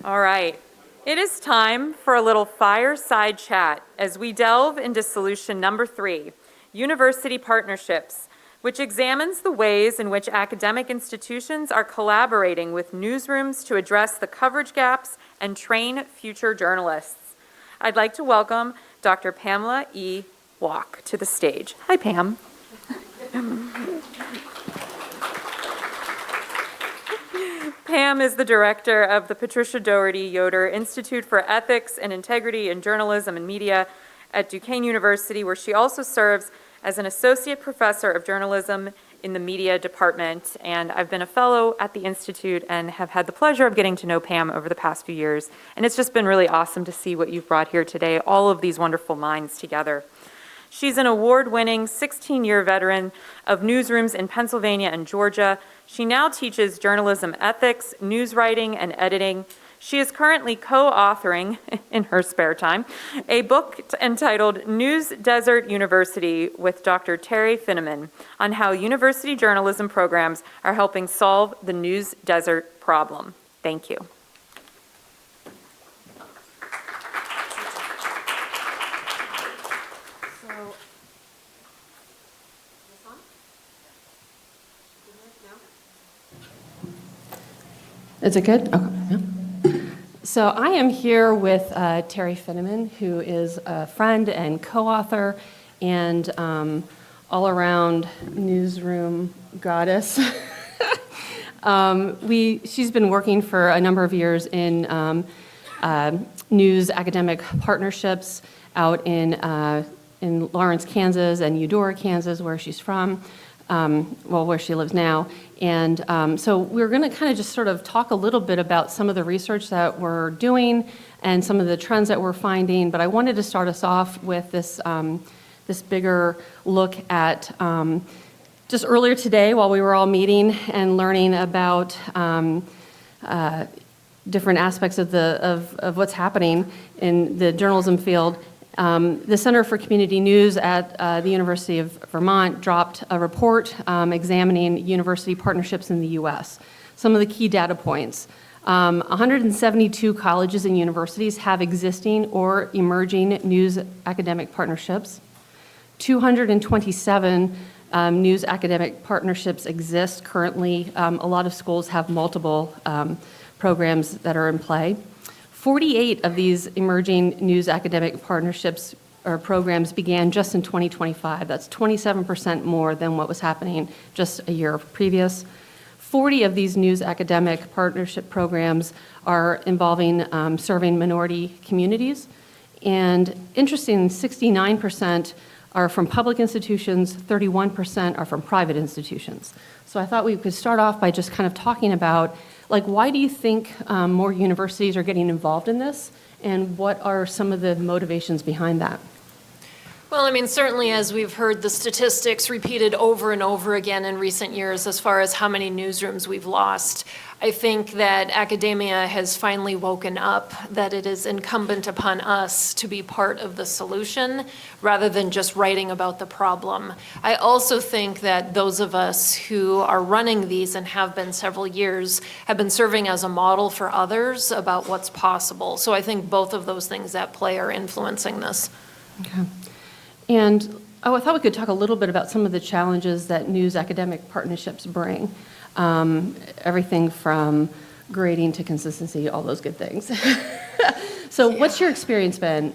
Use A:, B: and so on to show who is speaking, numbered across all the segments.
A: All right. It is time for a little fireside chat as we delve into solution number 3, university partnerships, which examines the ways in which academic institutions are collaborating with newsrooms to address the coverage gaps and train future journalists. I'd like to welcome Dr. Pamela E. Walk to the stage. Hi, Pam. Pam is the director of the Patricia Doherty Yoder Institute for Ethics and Integrity in Journalism and Media at Duquesne University, where she also serves as an associate professor of journalism in the media department. And I've been a fellow at the Institute and have had the pleasure of getting to know Pam over the past few years. And it's just been really awesome to see what you've brought here today, all of these wonderful minds together. She's an award-winning 16-year veteran of newsrooms in Pennsylvania and Georgia. She now teaches journalism ethics, news writing, and editing. She is currently co-authoring, in her spare time, a book entitled News Desert University with Dr. Terry Finneman on how university journalism programs are helping solve the news desert problem. Thank you.
B: Is it good? Okay. Yeah. So I am here with Terry Finneman, who is a friend and co-author and all-around newsroom goddess. She's been working for a number of years in news academic partnerships out in Lawrence, Kansas, and Eudora, Kansas, where she's from. Where she lives now. And so we're going to kind of just sort of talk a little bit about some of the research that we're doing and some of the trends that we're finding. But I wanted to start us off with this, this bigger look at just earlier today while we were all meeting and learning about different aspects of what's happening in the journalism field. The Center for Community News at the University of Vermont dropped a report examining university partnerships in the U.S. Some of the key data points. 172 colleges and universities have existing or emerging news academic partnerships. 227 news academic partnerships exist currently. A lot of schools have multiple programs that are in play. 48 of these emerging news academic partnerships or programs began just in 2025. That's 27% more than what was happening just a year previous. 40 of these news academic partnership programs are involving serving minority communities. And interesting, 69% are from public institutions, 31% are from private institutions. So I thought we could start off by just kind of talking about, like, why do you think more universities are getting involved in this, and what are some of the motivations behind that?
C: Well, I mean, certainly as we've heard the statistics repeated over and over again in recent years as far as how many newsrooms we've lost, I think that academia has finally woken up that it is incumbent upon us to be part of the solution rather than just writing about the problem. I also think that those of us who are running these and have been several years have been serving as a model for others about what's possible. So I think both of those things at play are influencing this.
B: Okay. And I thought we could talk a little bit about some of the challenges that news academic partnerships bring. Everything from grading to consistency, all those good things. So what's your experience been?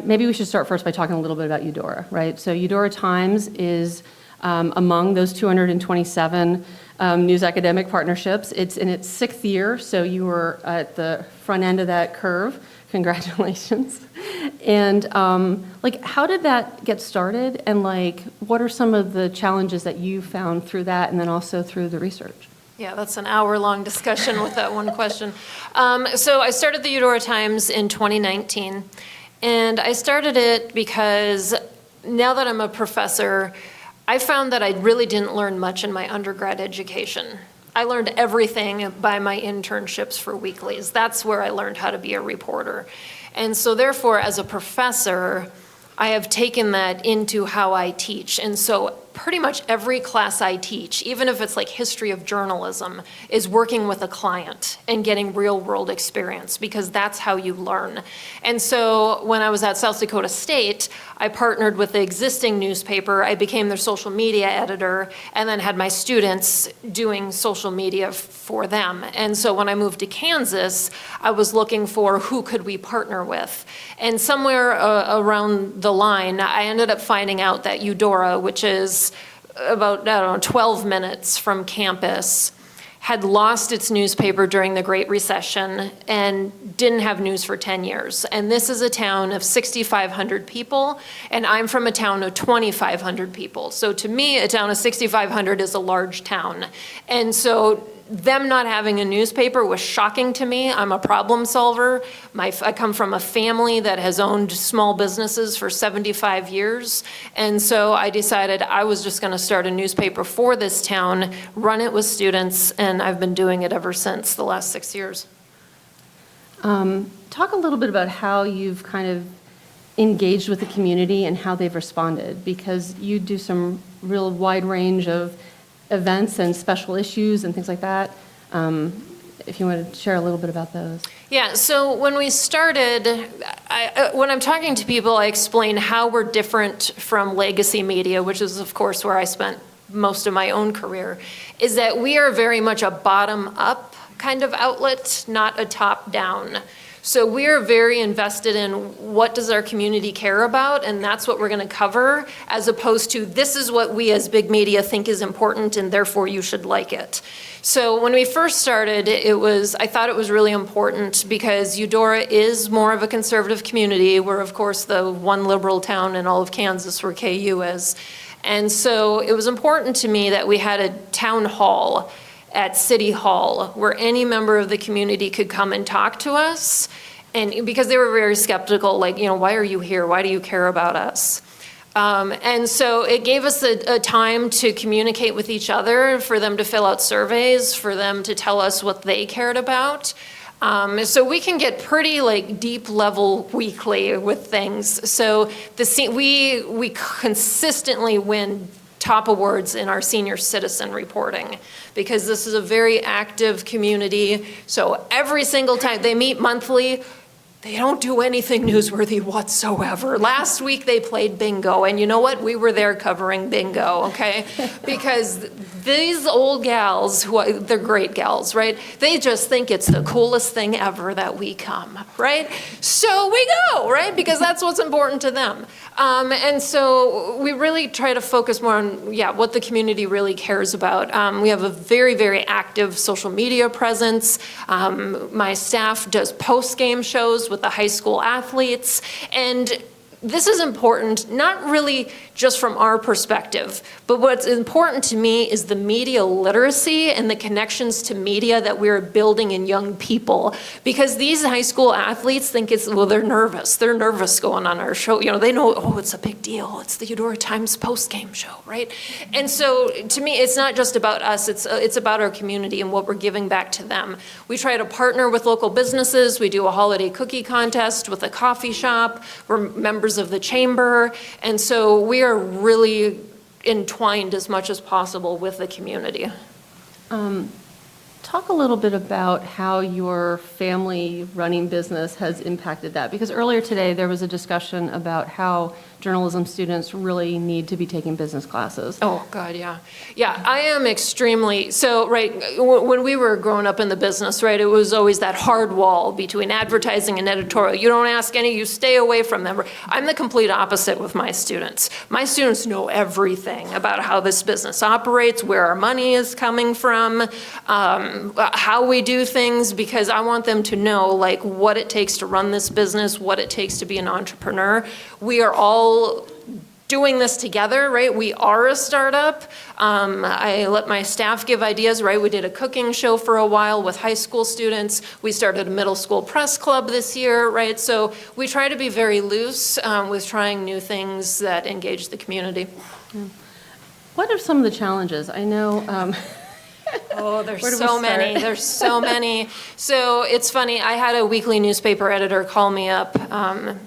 B: Maybe we should start first by talking a little bit about Eudora, right? So Eudora Times is among those 227 news academic partnerships. It's in its 6th year, so you were at the front end of that curve. Congratulations. And how did that get started? And what are some of the challenges that you found through that and then also through the research?
C: Yeah, that's an hour-long discussion with that one question. So I started the Eudora Times in 2019. And I started it because now that I'm a professor, I found that I really didn't learn much in my undergrad education. I learned everything by my internships for weeklies. That's where I learned how to be a reporter. And so therefore, as a professor, I have taken that into how I teach. And so pretty much every class I teach, even if it's like history of journalism, is working with a client and getting real world experience, because that's how you learn. And so when I was at South Dakota State, I partnered with the existing newspaper. I became their social media editor, and then had my students doing social media for them. And so when I moved to Kansas, I was looking for who could we partner with. And somewhere around the line, I ended up finding out that Eudora, which is about, I don't know, 12 minutes from campus, had lost its newspaper during the Great Recession and didn't have news for 10 years. And this is a town of 6,500 people, and I'm from a town of 2,500 people. So to me, a town of 6,500 is a large town. And so them not having a newspaper was shocking to me. I'm a problem solver. I come from a family that has owned small businesses for 75 years. And so I decided I was just going to start a newspaper for this town, run it with students, and I've been doing it ever since the last 6 years.
B: Talk a little bit about how you've kind of engaged with the community and how they've responded, because you do some real wide range of events and special issues and things like that. If you want to share a little bit about those.
C: Yeah, so when we started, when I'm talking to people, I explain how we're different from legacy media, which is, of course, where I spent most of my own career, is that we are very much a bottom-up kind of outlet, not a top-down. So we're very invested in what does our community care about, and that's what we're going to cover, as opposed to this is what we as big media think is important, and therefore you should like it. So when we first started, I thought it was really important because Eudora is more of a conservative community. We're, of course, the one liberal town in all of Kansas where KU is. And so it was important to me that we had a town hall at City Hall where any member of the community could come and talk to us. And because they were very skeptical, like, why are you here? Why do you care about us? And so it gave us a time to communicate with each other, for them to fill out surveys, for them to tell us what they cared about. So we can get pretty deep level weekly with things. So we consistently win top awards in our senior citizen reporting, because this is a very active community. So every single time they meet monthly, they don't do anything newsworthy whatsoever. Last week they played bingo, and you know what? We were there covering bingo, okay? Because these old gals, they're great gals, right? They just think it's the coolest thing ever that we come, right? So we go, right? Because that's what's important to them. And so we really try to focus more on, what the community really cares about. We have a very, very active social media presence. My staff does post-game shows with the high school athletes. And this is important, not really just from our perspective, but what's important to me is the media literacy and the connections to media that we're building in young people. Because these high school athletes think they're nervous. They're nervous going on our show. They know, it's a big deal. It's the Eudora Times post-game show, right? And so to me, it's not just about us. It's about our community and what we're giving back to them. We try to partner with local businesses. We do a holiday cookie contest with a coffee shop. We're members of the chamber. And so we are really entwined as much as possible with the community.
B: Talk a little bit about how your family running business has impacted that, because earlier today there was a discussion about how journalism students really need to be taking business classes.
C: Oh, God, yeah. Yeah, I am extremely, so, right, when we were growing up in the business, right, it was always that hard wall between advertising and editorial. You don't ask any, you stay away from them. I'm the complete opposite with my students. My students know everything about how this business operates, where our money is coming from, how we do things, because I want them to know, what it takes to run this business, what it takes to be an entrepreneur. We are all doing this together, right? We are a startup. I let my staff give ideas, right? We did a cooking show for a while with high school students. We started a middle school press club this year, right? So we try to be very loose with trying new things that engage the community.
B: What are some of the challenges? I know
C: Oh, there's
B: Where do we
C: so many.
B: start?
C: There's so many. So it's funny. I had a weekly newspaper editor call me up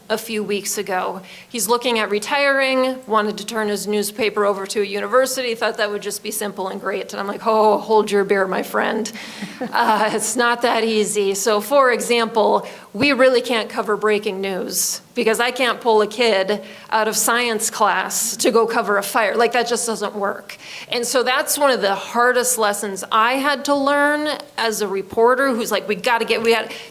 C: a few weeks ago. He's looking at retiring, wanted to turn his newspaper over to a university, thought that would just be simple and great. And I'm like, oh, hold your beer, my friend. It's not that easy. So for example, we really can't cover breaking news because I can't pull a kid out of science class to go cover a fire. Like, that just doesn't work. And so that's one of the hardest lessons I had to learn as a reporter who's like,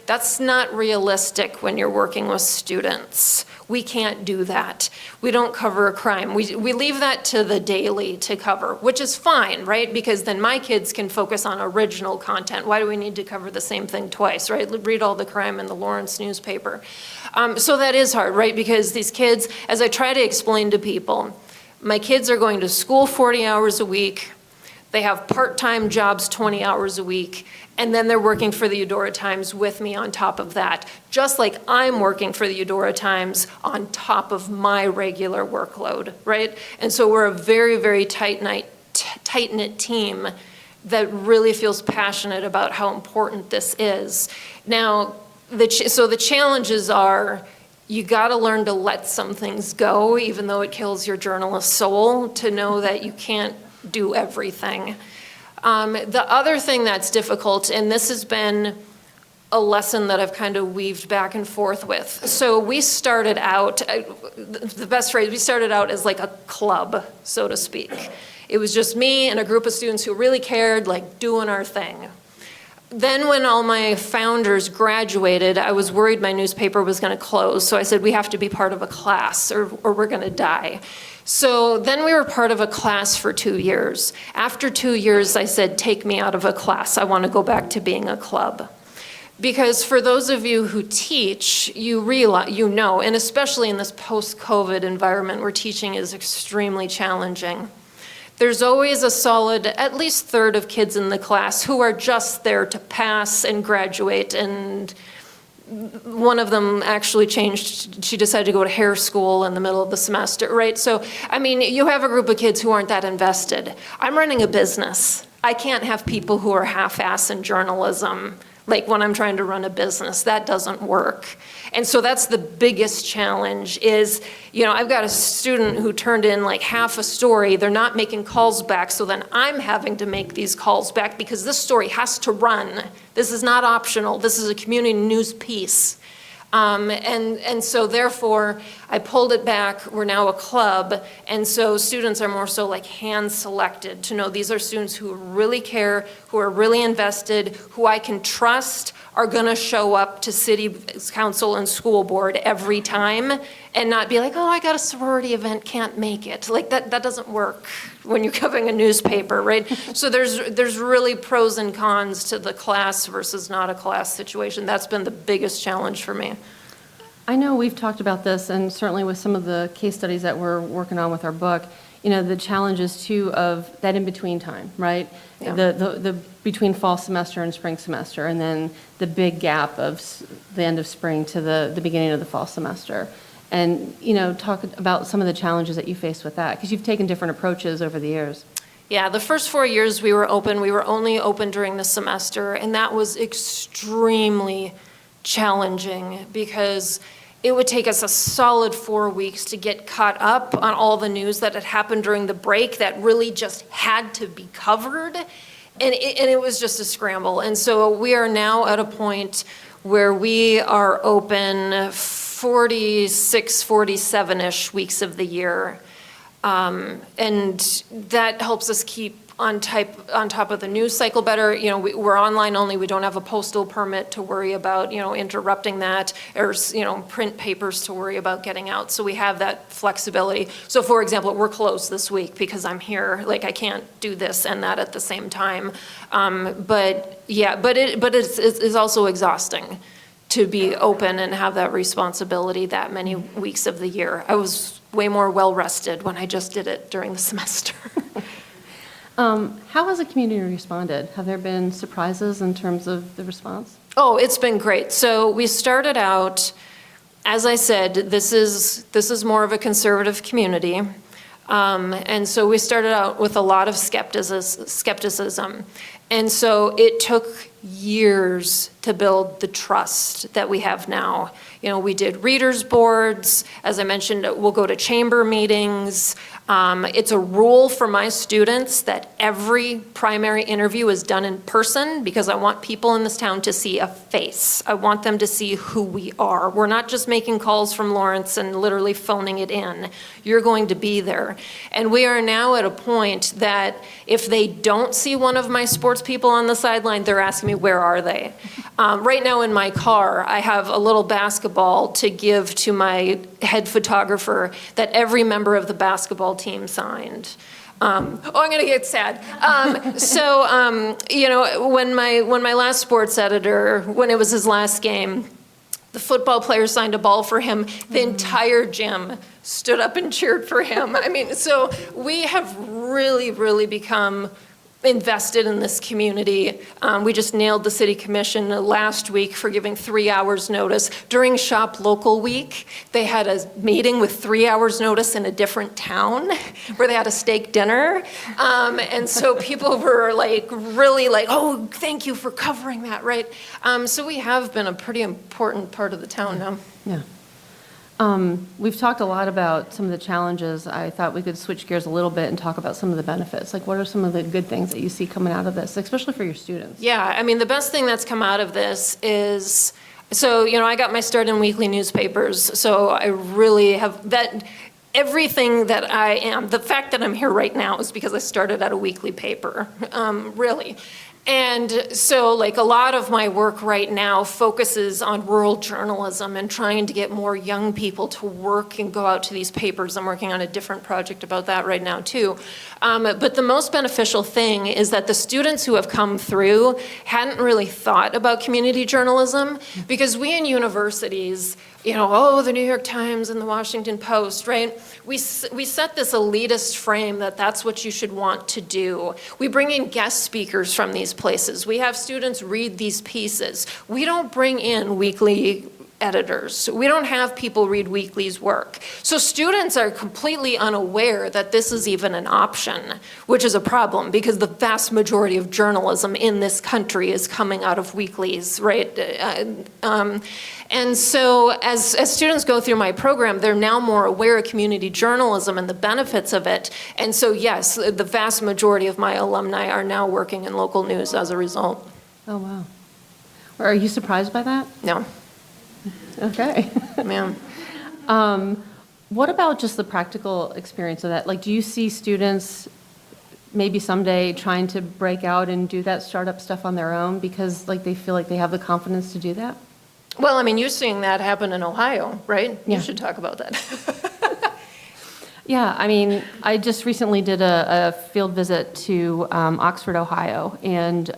C: that's not realistic when you're working with students. We can't do that. We don't cover a crime. We leave that to the daily to cover, which is fine, right? Because then my kids can focus on original content. Why do we need to cover the same thing twice, right? Read all the crime in the Lawrence newspaper. So that is hard, right? Because these kids, as I try to explain to people, my kids are going to school 40 hours a week. They have part-time jobs 20 hours a week, and then they're working for the Eudora Times with me on top of that, just like I'm working for the Eudora Times on top of my regular workload, right? And so we're a very, very tight-knit team that really feels passionate about how important this is. Now, so the challenges are, you gotta learn to let some things go, even though it kills your journalist's soul, to know that you can't do everything. The other thing that's difficult, and this has been a lesson that I've kind of weaved back and forth with. So we started out, the best phrase, we started out as like a club, so to speak. It was just me and a group of students who really cared, like doing our thing. Then when all my founders graduated, I was worried my newspaper was going to close. So I said, we have to be part of a class or we're going to die. So then we were part of a class for 2 years. After 2 years, I said, take me out of a class. I want to go back to being a club. Because for those of you who teach, you realize, and especially in this post-COVID environment where teaching is extremely challenging, there's always a solid, at least third of kids in the class who are just there to pass and graduate. And one of them actually changed, she decided to go to hair school in the middle of the semester, right? So, I mean, you have a group of kids who aren't that invested. I'm running a business. I can't have people who are half-ass in journalism. Like when I'm trying to run a business, that doesn't work. And so that's the biggest challenge is, I've got a student who turned in like half a story. They're not making calls back. So then I'm having to make these calls back because this story has to run. This is not optional. This is a community news piece. And so therefore, I pulled it back. We're now a club. And so students are more so like hand-selected to know these are students who really care, who are really invested, who I can trust are going to show up to city council and school board every time and not be like, oh, I got a sorority event, can't make it. Like that doesn't work when you're covering a newspaper, right? So there's really pros and cons to the class versus not a class situation. That's been the biggest challenge for me.
B: I know we've talked about this, and certainly with some of the case studies that we're working on with our book, the challenges too of that in-between time, right?
C: Yeah.
B: The between fall semester and spring semester, and then the big gap of the end of spring to the beginning of the fall semester. And, talk about some of the challenges that you faced with that, because you've taken different approaches over the years.
C: Yeah, the first 4 years we were open, we were only open during the semester, and that was extremely challenging because it would take us a solid 4 weeks to get caught up on all the news that had happened during the break that really just had to be covered. And it was just a scramble. And so we are now at a point where we are open 46, 47-ish weeks of the year. And that helps us keep on top of the news cycle better. We're online only. We don't have a postal permit to worry about, interrupting that, or, print papers to worry about getting out. So we have that flexibility. So for example, we're closed this week because I'm here. Like I can't do this and that at the same time. But it's also exhausting to be open and have that responsibility that many weeks of the year. I was way more well-rested when I just did it during the semester.
B: How has the community responded? Have there been surprises in terms of the response?
C: Oh, it's been great. So we started out, as I said, this is more of a conservative community. And so we started out with a lot of skepticism. And so it took years to build the trust that we have now. We did readers boards. As I mentioned, we'll go to chamber meetings. It's a rule for my students that every primary interview is done in person because I want people in this town to see a face. I want them to see who we are. We're not just making calls from Lawrence and literally phoning it in. You're going to be there. And we are now at a point that if they don't see one of my sports people on the sideline, they're asking me, where are they? Right now in my car, I have a little basketball to give to my head photographer that every member of the basketball team signed. I'm going to get sad. When my last sports editor, when it was his last game, the football player signed a ball for him. The entire gym stood up and cheered for him. So we have really, really become invested in this community. We just nailed the city commission last week for giving 3 hours notice. During Shop Local Week, they had a meeting with 3 hours notice in a different town where they had a steak dinner. And so people were really oh, thank you for covering that, right? So we have been a pretty important part of the town now.
B: Yeah. We've talked a lot about some of the challenges. I thought we could switch gears a little bit and talk about some of the benefits. What are some of the good things that you see coming out of this, especially for your students?
C: Yeah, the best thing that's come out of this is, I got my start in weekly newspapers, so I really have that. Everything that I am, the fact that I'm here right now is because I started at a weekly paper, really. And so a lot of my work right now focuses on rural journalism and trying to get more young people to work and go out to these papers. I'm working on a different project about that right now too. But the most beneficial thing is that the students who have come through hadn't really thought about community journalism because we in universities, the New York Times and the Washington Post, right? We set this elitist frame that that's what you should want to do. We bring in guest speakers from these places. We have students read these pieces. We don't bring in weekly editors. We don't have people read weeklies work. So students are completely unaware that this is even an option, which is a problem because the vast majority of journalism in this country is coming out of weeklies, right? And so as students go through my program, they're now more aware of community journalism and the benefits of it. And so yes, the vast majority of my alumni are now working in local news as a result.
B: Oh, wow. Are you surprised by that?
C: No.
B: Okay.
C: Ma'am.
B: What about just the practical experience of that? Do you see students maybe someday trying to break out and do that startup stuff on their own because they feel like they have the confidence to do that?
C: Well, you're seeing that happen in Ohio, right?
B: Yeah.
C: You should talk about that.
B: Yeah, I just recently did a field visit to Oxford, Ohio, and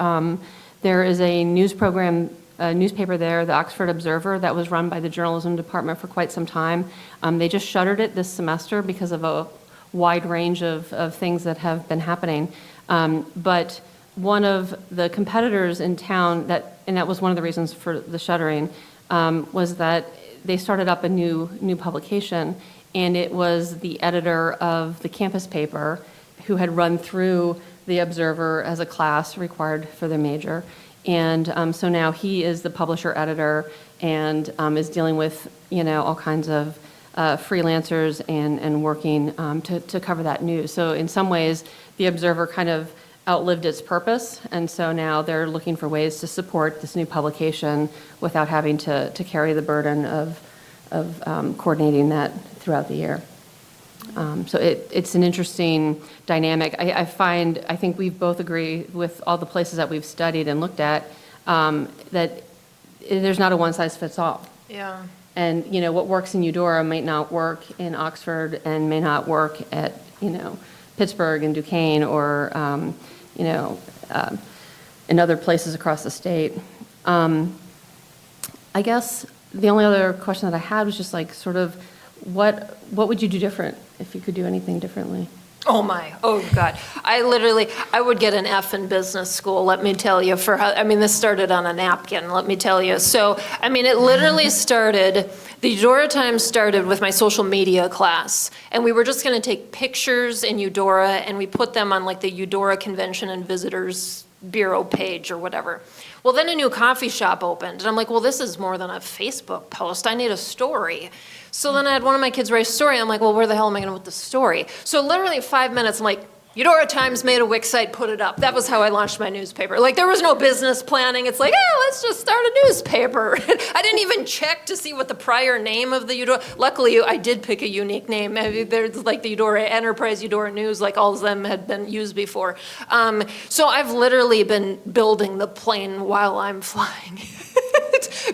B: there is a newspaper there, the Oxford Observer, that was run by the journalism department for quite some time. They just shuttered it this semester because of a wide range of things that have been happening. But one of the competitors in town, and that was one of the reasons for the shuttering, was that they started up a new publication, and it was the editor of the campus paper who had run through the Observer as a class required for their major. And so now he is the publisher editor and is dealing with, all kinds of freelancers and working to cover that news. So in some ways, the Observer kind of outlived its purpose, and so now they're looking for ways to support this new publication without having to carry the burden of coordinating that throughout the year. So it's an interesting dynamic. I think we both agree with all the places that we've studied and looked at that there's not a one-size-fits-all.
C: Yeah.
B: And, what works in Eudora might not work in Oxford and may not work at, Pittsburgh and Duquesne or, in other places across the state. I guess the only other question that I had was just sort of what would you do different if you could do anything differently?
C: Oh my, oh God. I would get an F in business school, let me tell you, this started on a napkin, let me tell you. So, it literally started, the Eudora Times started with my social media class, and we were just gonna take pictures in Eudora, and we put them on like the Eudora Convention and Visitors Bureau page or whatever. Well, then a new coffee shop opened, and I'm like, well, this is more than a Facebook post, I need a story. So then I had one of my kids write a story. I'm like, well, where the hell am I going to put the story? So literally 5 minutes, I'm like, Eudora Times made a Wix site, put it up. That was how I launched my newspaper. Like, there was no business planning. It's like, let's just start a newspaper. I didn't even check to see what the prior name of the Eudora. Luckily, I did pick a unique name. There's like the Eudora Enterprise, Eudora News, like all of them had been used before. So I've literally been building the plane while I'm flying.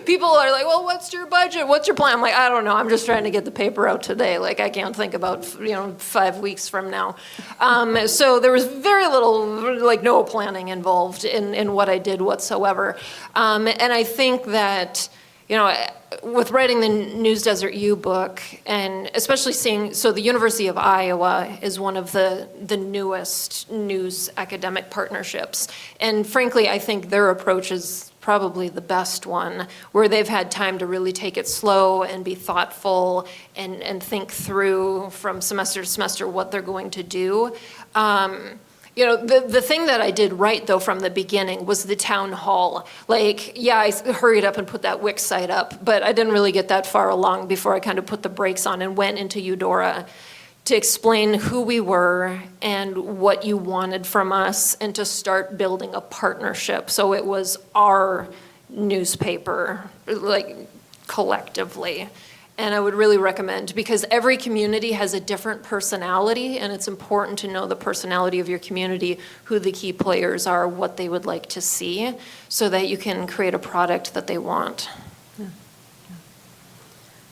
C: People are like, well, what's your budget? What's your plan? I'm like, I don't know. I'm just trying to get the paper out today. Like, I can't think about, 5 weeks from now. So there was very little, like no planning involved in what I did whatsoever. And I think that, with writing the News Desert U book, and especially seeing, so the University of Iowa is one of the newest news academic partnerships. And frankly, I think their approach is probably the best one, where they've had time to really take it slow and be thoughtful and think through from semester to semester what they're going to do. The thing that I did right, though, from the beginning was the town hall. Like, yeah, I hurried up and put that Wix site up, but I didn't really get that far along before I kind of put the brakes on and went into Eudora to explain who we were and what you wanted from us and to start building a partnership. So it was our newspaper, like, collectively. And I would really recommend, because every community has a different personality, and it's important to know the personality of your community, who the key players are, what they would like to see, so that you can create a product that they want.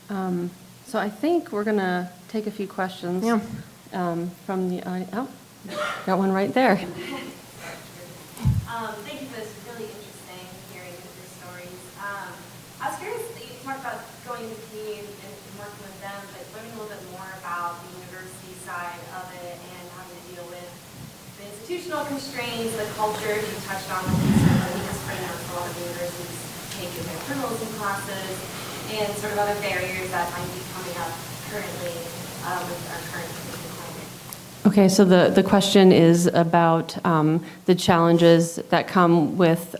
B: So I think we're going to take a few questions from the audience. Oh, got one right there.
D: Thank you for this. Really interesting hearing your stories. I was curious, you talked about going to the community and working with them, but learning a little bit more about the university side of it and having to deal with the institutional constraints, the culture you touched on with this framework for a lot of universities taking their journalism classes, and sort of other barriers that might be coming up currently with our current climate.
B: Okay, so the question is about the challenges that come with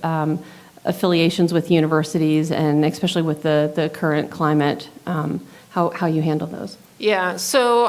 B: affiliations with universities, and especially with the current climate, how you handle those.
C: Yeah, so,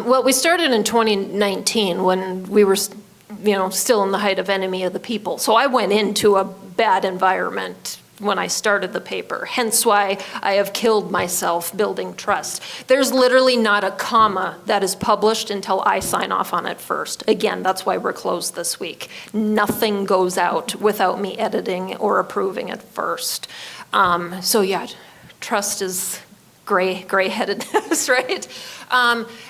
C: well, we started in 2019 when we were, still in the height of enemy of the people. So I went into a bad environment when I started the paper, hence why I have killed myself building trust. There's literally not a comma that is published until I sign off on it first. Again, that's why we're closed this week. Nothing goes out without me editing or approving it first. So yeah, trust is gray-headedness, right?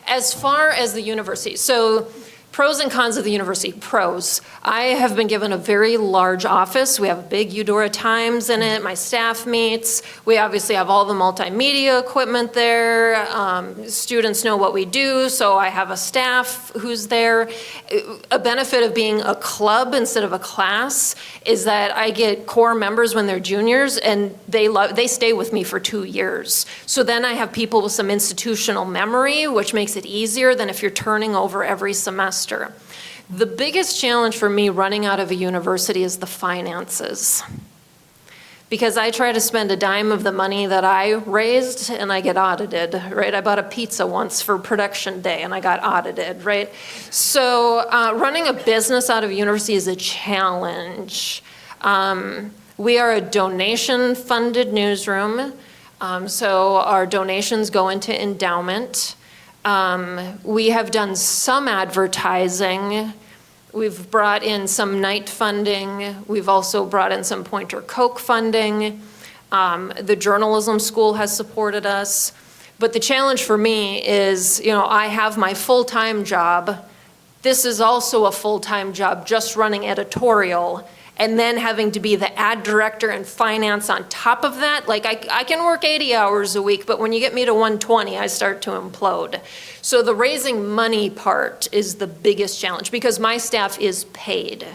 C: As far as the university, so pros and cons of the university. Pros, I have been given a very large office. We have a big Eudora Times in it. My staff meets. We obviously have all the multimedia equipment there. Students know what we do, so I have a staff who's there. A benefit of being a club instead of a class is that I get core members when they're juniors, and they stay with me for 2 years. So then I have people with some institutional memory, which makes it easier than if you're turning over every semester. The biggest challenge for me running out of a university is the finances. Because I try to spend a dime of the money that I raised and I get audited, right? I bought a pizza once for production day and I got audited, right? So running a business out of a university is a challenge. We are a donation-funded newsroom, so our donations go into endowment. We have done some advertising. We've brought in some night funding. We've also brought in some Pointer Coke funding. The journalism school has supported us. But the challenge for me is, I have my full-time job. This is also a full-time job, just running editorial. and then having to be the ad director and finance on top of that, like I can work 80 hours a week, but when you get me to 120, I start to implode. So the raising money part is the biggest challenge because my staff is paid.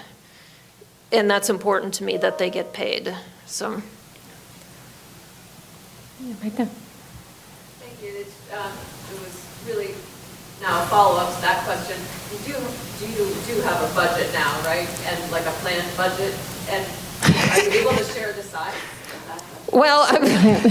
C: And that's important to me that they get paid, so.
B: Yeah, right there.
E: Thank you. It was really now a follow-up to that question. You do have a budget now, right? And like a planned budget, and are you able to share the size?
C: Well,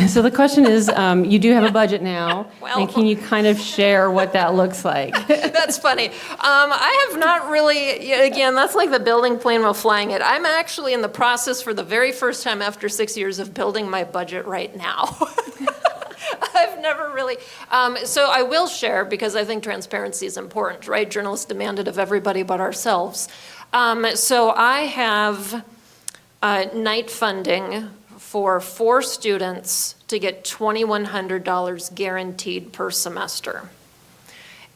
B: So the question is, you do have a budget now,
C: Well-
B: and can you kind of share what that looks like?
C: that's funny. I have not really, again, that's like the building plane while flying it. I'm actually in the process for the very first time after 6 years of building my budget right now. I've never really, so I will share because I think transparency is important, right? Journalists demand it of everybody but ourselves. So I have night funding for 4 students to get $2,100 guaranteed per semester.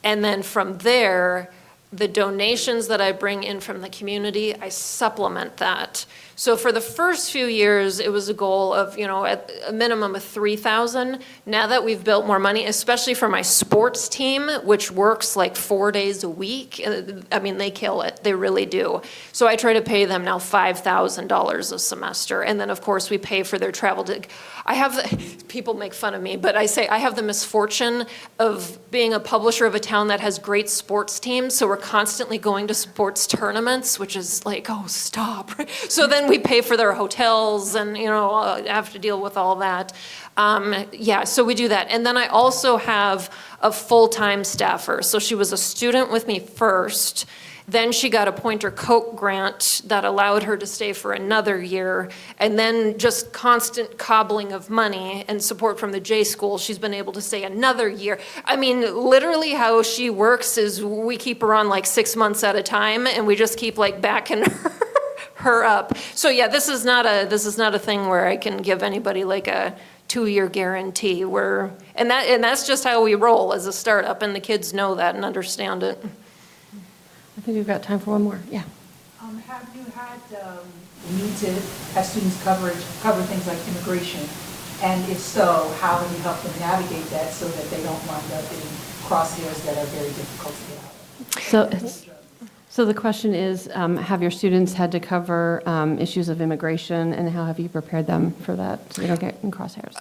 C: And then from there, the donations that I bring in from the community, I supplement that. So for the first few years, it was a goal of, at a minimum of $3,000. Now that we've built more money, especially for my sports team, which works like 4 days a week, I mean, they kill it. They really do. So I try to pay them now $5,000 a semester. And then, of course, we pay for their travel. People make fun of me, but I say I have the misfortune of being a publisher of a town that has great sports teams. So we're constantly going to sports tournaments, which is like, oh, stop. So then we pay for their hotels and, have to deal with all that. So we do that. And then I also have a full-time staffer. So she was a student with me first. Then she got a Pointer Coke grant that allowed her to stay for another year. And then just constant cobbling of money and support from the J School, she's been able to stay another year. I mean, literally how she works is we keep her on like 6 months at a time and we just keep like backing her up. So yeah, this is not a thing where I can give anybody like a 2-year guarantee. And that's just how we roll as a startup, and the kids know that and understand it.
B: I think we've got time for one more. Yeah.
F: Have you had the need to have students cover things like immigration? And if so, how have you helped them navigate that so that they don't wind up in crosshairs that are very difficult to get out of?
B: So the question is, have your students had to cover issues of immigration, and how have you prepared them for that so they don't get in crosshairs?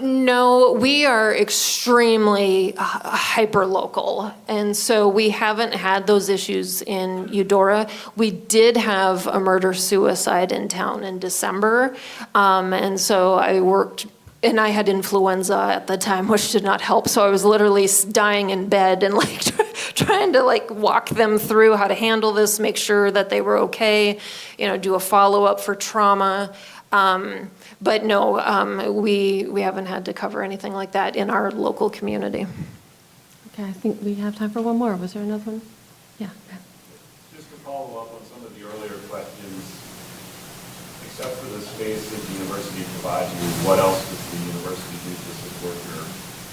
C: No, we are extremely hyper-local, and so we haven't had those issues in Eudora. We did have a murder-suicide in town in December, and so I worked, and I had influenza at the time, which did not help, so I was literally dying in bed and like trying to like walk them through how to handle this, make sure that they were okay, do a follow-up for trauma. But no, we haven't had to cover anything like that in our local community.
B: Okay, I think we have time for one more. Was there another one? Yeah.
G: Just to follow up on some of the earlier questions, except for the space that the university provides you, what else does the university do to support your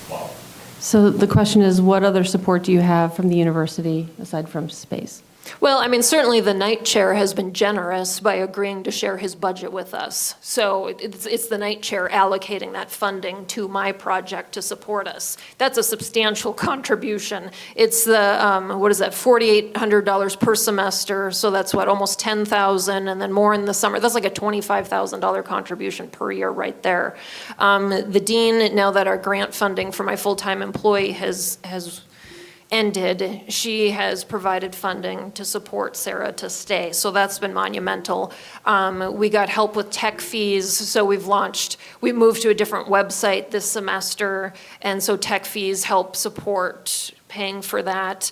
G: quality?
B: So the question is, what other support do you have from the university aside from space?
C: Well, I mean, certainly the night chair has been generous by agreeing to share his budget with us. So it's the night chair allocating that funding to my project to support us. That's a substantial contribution. It's the, $4,800 per semester. So that's almost $10,000, and then more in the summer. That's like a $25,000 contribution per year right there. The dean, now that our grant funding for my full-time employee has ended, she has provided funding to support Sarah to stay. So that's been monumental. We got help with tech fees. So we moved to a different website this semester. And so tech fees help support paying for that.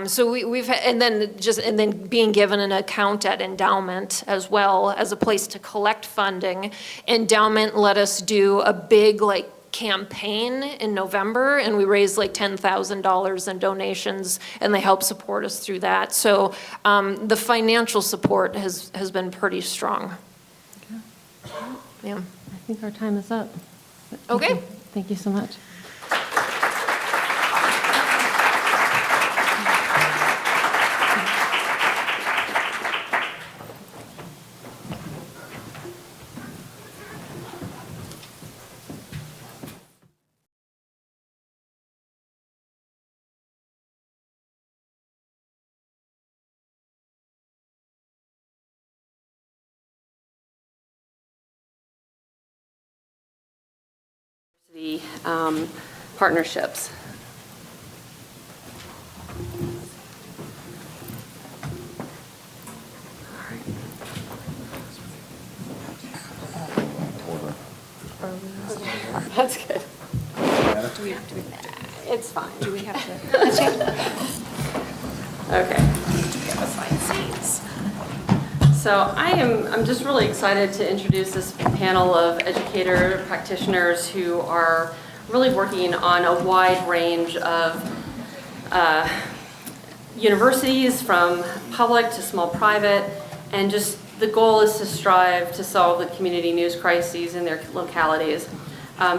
C: So we've and then being given an account at Endowment as well as a place to collect funding. Endowment let us do a big campaign in November, and we raised like $10,000 in donations, and they help support us through that. So the financial support has been pretty strong.
B: Okay.
C: Yeah.
B: I think our time is up.
C: Okay.
B: Thank you so much. the partnerships. That's good. It's fine. Do we have to? Okay. So I'm just really excited to introduce this panel of educator practitioners who are really working on a wide range of universities, from public to small private, and just the goal is to strive to solve the community news crises in their localities.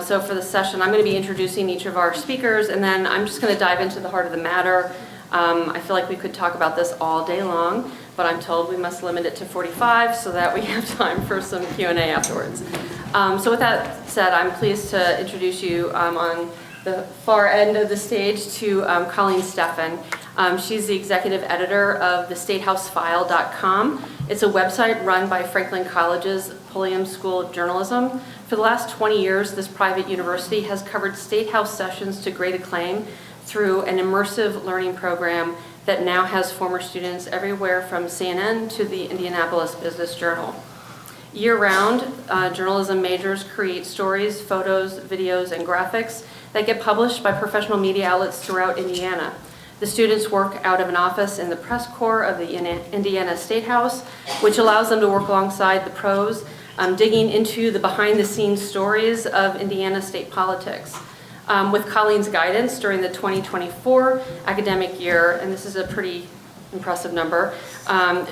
B: So for the session, I'm going to be introducing each of our speakers, and then I'm just going to dive into the heart of the matter. I feel like we could talk about this all day long, but I'm told we must limit it to 45 so that we have time for some Q&A afterwards. So with that said, I'm pleased to introduce you on the far end of the stage to Colleen Steffen. She's the executive editor of the StateHouseFile.com. It's a website run by Franklin College's Pulliam School of Journalism. For the last 20 years, this private university has covered State House sessions to great acclaim through an immersive learning program that now has former students everywhere from CNN to the Indianapolis Business Journal. Year-round, journalism majors create stories, photos, videos, and graphics that get published by professional media outlets throughout Indiana. The students work out of an office in the press corps of the Indiana State House, which allows them to work alongside the pros, digging into the behind-the-scenes stories of Indiana state politics. With Colleen's guidance during the 2024 academic year, and this is a pretty impressive number,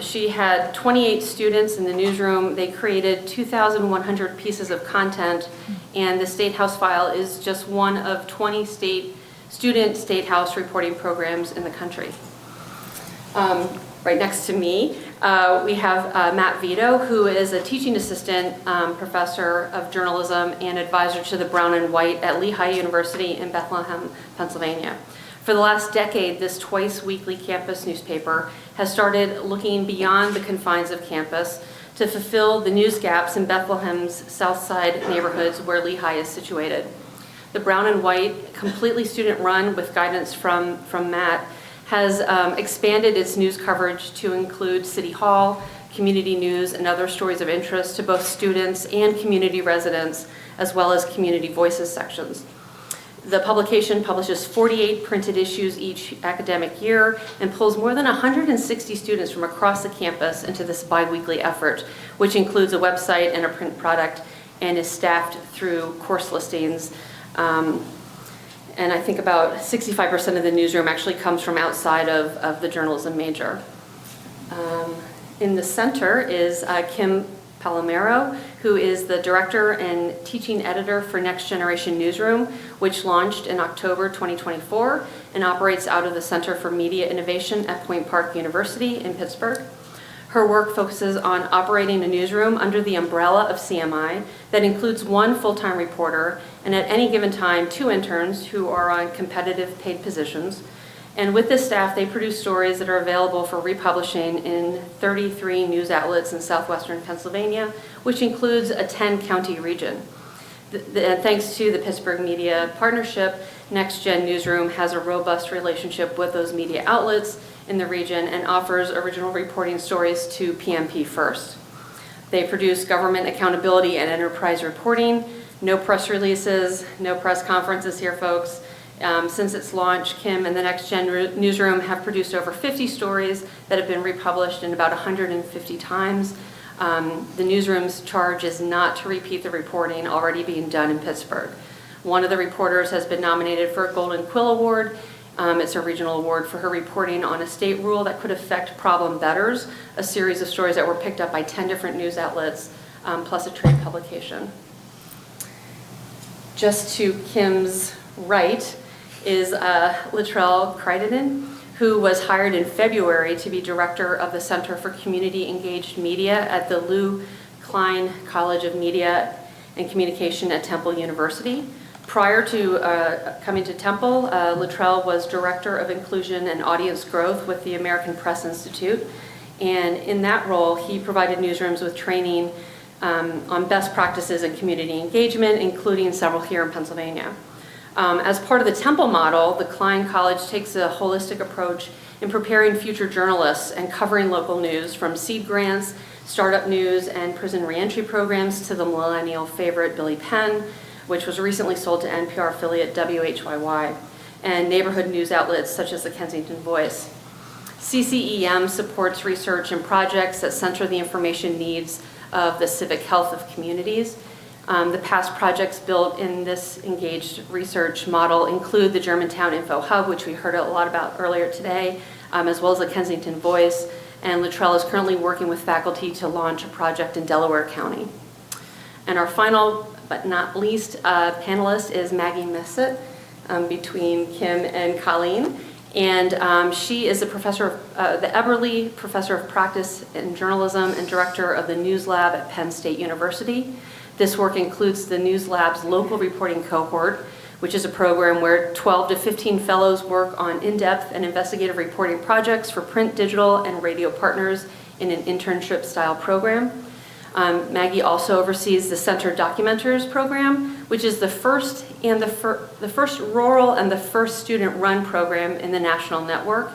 B: she had 28 students in the newsroom. They created 2,100 pieces of content, and the State House File is just one of 20 student State House reporting programs in the country. Right next to me, we have Matt Vito, who is a teaching assistant professor of journalism and advisor to the Brown and White at Lehigh University in Bethlehem, Pennsylvania. For the last decade, this twice-weekly campus newspaper has started looking beyond the confines of campus to fulfill the news gaps in Bethlehem's South Side neighborhoods where Lehigh is situated. The Brown and White, completely student-run with guidance from Matt, has expanded its news coverage to include City Hall, community news, and other stories of interest to both students and community residents, as well as community voices sections. The publication publishes 48 printed issues each academic year and pulls more than 160 students from across the campus into this bi-weekly effort, which includes a website and a print product and is staffed through course listings. And I think about 65% of the newsroom actually comes from outside of the journalism major. In the center is Kim Palomero, who is the director and teaching editor for Next Generation Newsroom, which launched in October 2024 and operates out of the Center for Media Innovation at Point Park University in Pittsburgh. Her work focuses on operating a newsroom under the umbrella of CMI that includes one full-time reporter and at any given time 2 interns who are on competitive paid positions. And with this staff, they produce stories that are available for republishing in 33 news outlets in southwestern Pennsylvania, which includes a 10-county region. Thanks to the Pittsburgh Media Partnership, Next Gen Newsroom has a robust relationship with those media outlets in the region and offers original reporting stories to PMP First. They produce government accountability and enterprise reporting, no press releases, no press conferences here, folks. Since its launch, Kim and the Next Gen Newsroom have produced over 50 stories that have been republished in about 150 times. The newsroom's charge is not to repeat the reporting already being done in Pittsburgh. One of the reporters has been nominated for a Golden Quill Award. It's a regional award for her reporting on a state rule that could affect problem bettors, a series of stories that were picked up by 10 different news outlets, plus a trade publication. Just to Kim's right is Latrell Crittenden, who was hired in February to be director of the Center for Community Engaged Media at the Lou Klein College of Media and Communication at Temple University. Prior to coming to Temple, Latrell was Director of Inclusion and Audience Growth with the American Press Institute. And in that role, he provided newsrooms with training on best practices in community engagement, including several here in Pennsylvania. As part of the Temple model, the Klein College takes a holistic approach in preparing future journalists and covering local news, from seed grants, startup news, and prison reentry programs to the millennial favorite Billy Penn, which was recently sold to NPR affiliate WHYY, and neighborhood news outlets such as the Kensington Voice. CCEM supports research and projects that center the information needs of the civic health of communities. The past projects built in this engaged research model include the Germantown Info Hub, which we heard a lot about earlier today, as well as the Kensington Voice. And Luttrell is currently working with faculty to launch a project in Delaware County. And our final, but not least, panelist is Maggie Missett, between Kim and Colleen. And she is a professor of the Eberly Professor of Practice in Journalism and director of the News Lab at Penn State University. This work includes the News Lab's local reporting cohort, which is a program where 12 to 15 fellows work on in-depth and investigative reporting projects for print, digital, and radio partners in an internship-style program. Maggie also oversees the Center Documenters program, which is the first rural and the first student-run program in the national network,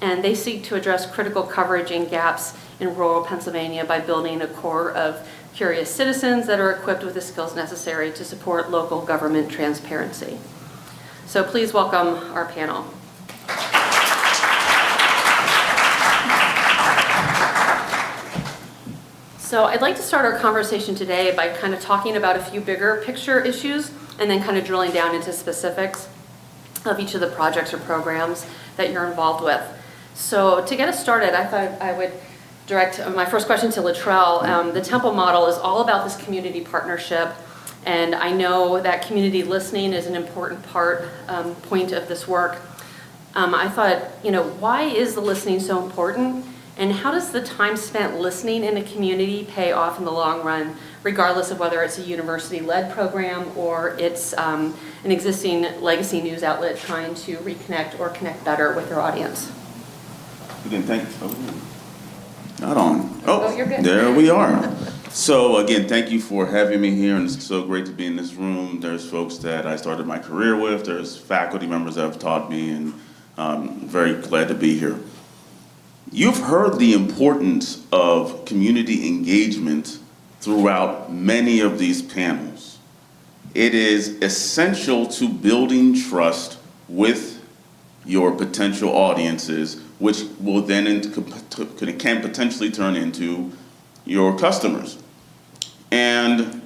B: and they seek to address critical coverage and gaps in rural Pennsylvania by building a core of curious citizens that are equipped with the skills necessary to support local government transparency. So please welcome our panel. So I'd like to start our conversation today by kind of talking about a few bigger picture issues and then kind of drilling down into specifics of each of the projects or programs that you're involved with. So to get us started, I thought I would direct my first question to Luttrell. The Temple model is all about this community partnership, and I know that community listening is an important point of this work. I thought, why is the listening so important, and how does the time spent listening in a community pay off in the long run, regardless of whether it's a university-led program or it's an existing legacy news outlet trying to reconnect or connect better with their audience?
H: Again, not on.
B: Oh, you're good.
H: There we are. So again, thank you for having me here, and it's so great to be in this room. There's folks that I started my career with. There's faculty members that have taught me, and I'm very glad to be here. You've heard the importance of community engagement throughout many of these panels. It is essential to building trust with your potential audiences, which will then can potentially turn into your customers. And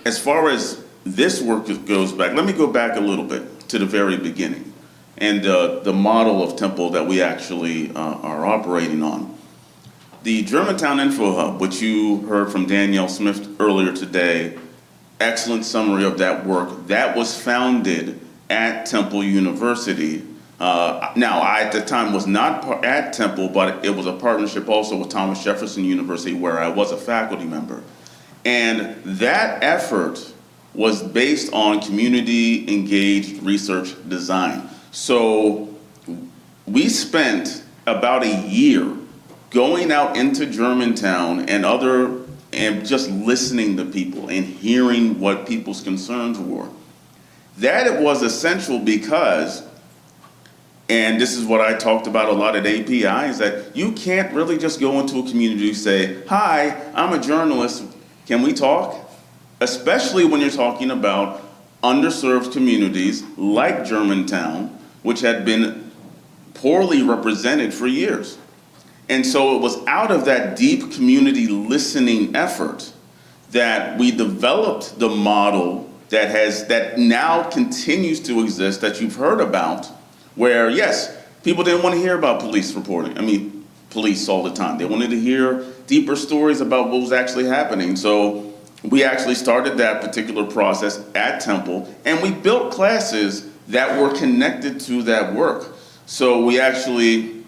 H: as far as this work goes back, let me go back a little bit to the very beginning and the model of Temple that we actually are operating on. The Germantown Info Hub, which you heard from Danielle Smith earlier today, excellent summary of that work, that was founded at Temple University. Now, I at the time was not at Temple, but it was a partnership also with Thomas Jefferson University, where I was a faculty member. And that effort was based on community engaged research design. So we spent about a year going out into Germantown and just listening to people and hearing what people's concerns were. That it was essential because, and this is what I talked about a lot at API, is that you can't really just go into a community and say, hi, I'm a journalist, can we talk? Especially when you're talking about underserved communities like Germantown, which had been poorly represented for years. And so it was out of that deep community listening effort that we developed the model that now continues to exist, that you've heard about, where, yes, people didn't want to hear about police reporting. Police all the time. They wanted to hear deeper stories about what was actually happening. So we actually started that particular process at Temple, and we built classes that were connected to that work. So we actually,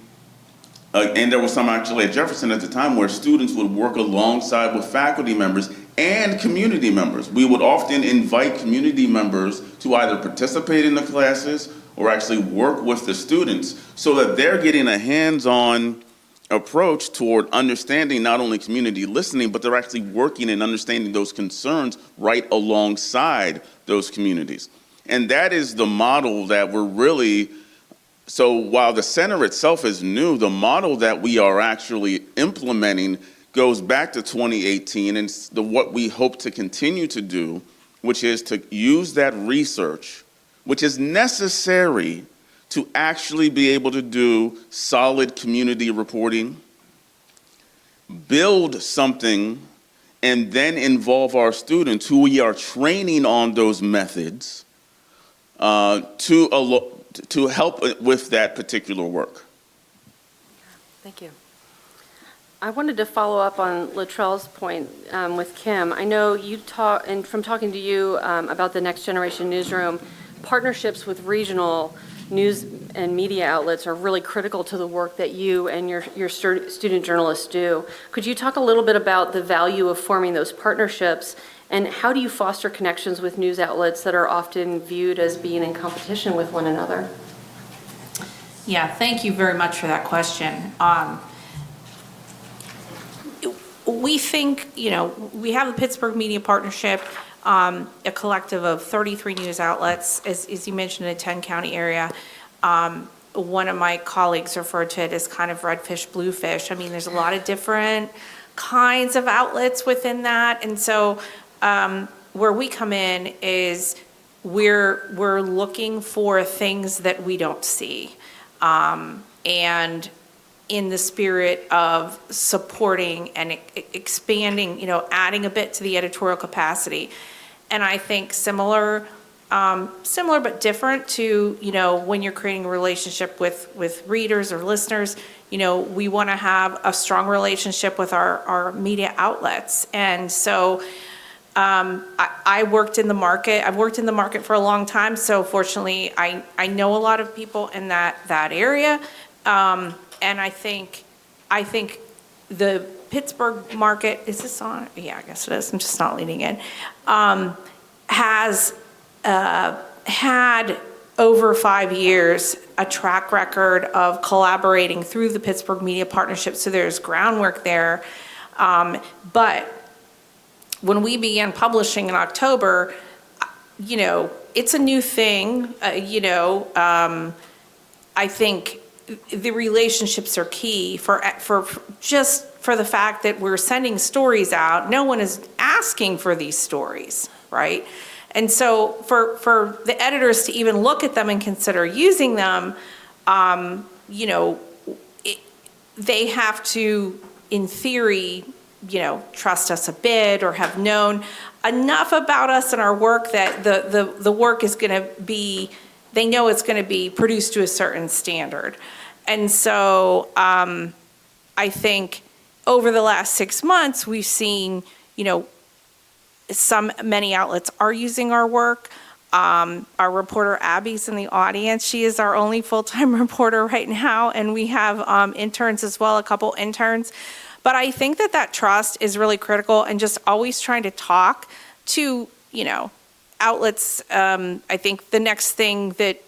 H: and there was some actually at Jefferson at the time where students would work alongside with faculty members and community members. We would often invite community members to either participate in the classes or actually work with the students so that they're getting a hands-on approach toward understanding not only community listening, but they're actually working and understanding those concerns right alongside those communities. And that is the model that we're really, so while the center itself is new, the model that we are actually implementing goes back to 2018 and what we hope to continue to do, which is to use that research, which is necessary to actually be able to do solid community reporting, build something, and then involve our students who we are training on those methods to help with that particular work.
B: Thank you. I wanted to follow up on Latrell's point with Kim. I know you talk, and from talking to you about the Next Generation Newsroom, partnerships with regional news and media outlets are really critical to the work that you and your student journalists do. Could you talk a little bit about the value of forming those partnerships, and how do you foster connections with news outlets that are often viewed as being in competition with one another?
I: Yeah, thank you very much for that question. We think, we have the Pittsburgh Media Partnership, a collective of 33 news outlets, as you mentioned, in a 10-county area. One of my colleagues referred to it as kind of redfish, bluefish. I mean, there's a lot of different kinds of outlets within that. And so where we come in is we're looking for things that we don't see. And in the spirit of supporting and expanding, adding a bit to the editorial capacity. And I think similar but different to, when you're creating a relationship with readers or listeners, we want to have a strong relationship with our media outlets. And so I worked in the market. I've worked in the market for a long time. So fortunately, I know a lot of people in that area. And I think the Pittsburgh market, is this on? Yeah, I guess it is. I'm just not leaning in. Has had over 5 years a track record of collaborating through the Pittsburgh Media Partnership. So there's groundwork there. But when we began publishing in October, it's a new thing. I think the relationships are key for the fact that we're sending stories out. No one is asking for these stories, right? And so for the editors to even look at them and consider using them, they have to, in theory, trust us a bit or have known enough about us and our work that the work is going to be, they know it's going to be produced to a certain standard. And so I think over the last 6 months, we've seen, many outlets are using our work. Our reporter Abby's in the audience. She is our only full-time reporter right now, and we have interns as well, a couple interns. But I think that trust is really critical, and just always trying to talk to, outlets. I think the next thing that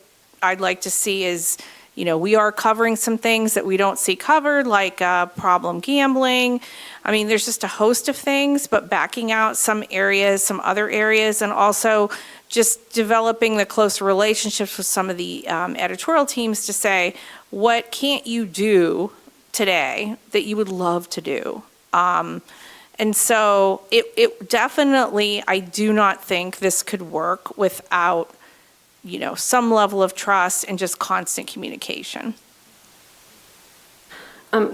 I: I'd like to see is, we are covering some things that we don't see covered, like problem gambling. I mean, there's just a host of things, but backing out some areas, some other areas, and also just developing the closer relationships with some of the editorial teams to say, what can't you do today that you would love to do? And so it definitely, I do not think this could work without, some level of trust and just constant communication.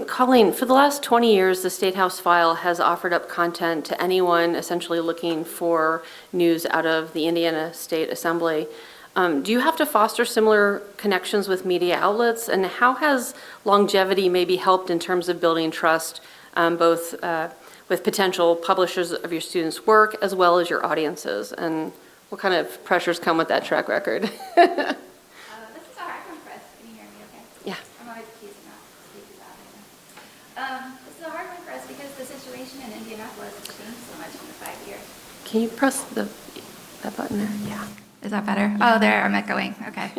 B: Colleen, for the last 20 years, the State House File has offered up content to anyone essentially looking for news out of the Indiana State Assembly. Do you have to foster similar connections with media outlets? And how has longevity maybe helped in terms of building trust, both with potential publishers of your students' work as well as your audiences? And what kind of pressures come with that track record?
D: This is a hard one for us. Can you hear me okay?
B: Yeah.
D: I'm always accused not to speak about it. This is a hard one for us because the situation in Indianapolis has changed so much in the 5 years.
B: Can you press that button there? Yeah.
D: Is that better? Oh, there, I'm echoing. Okay.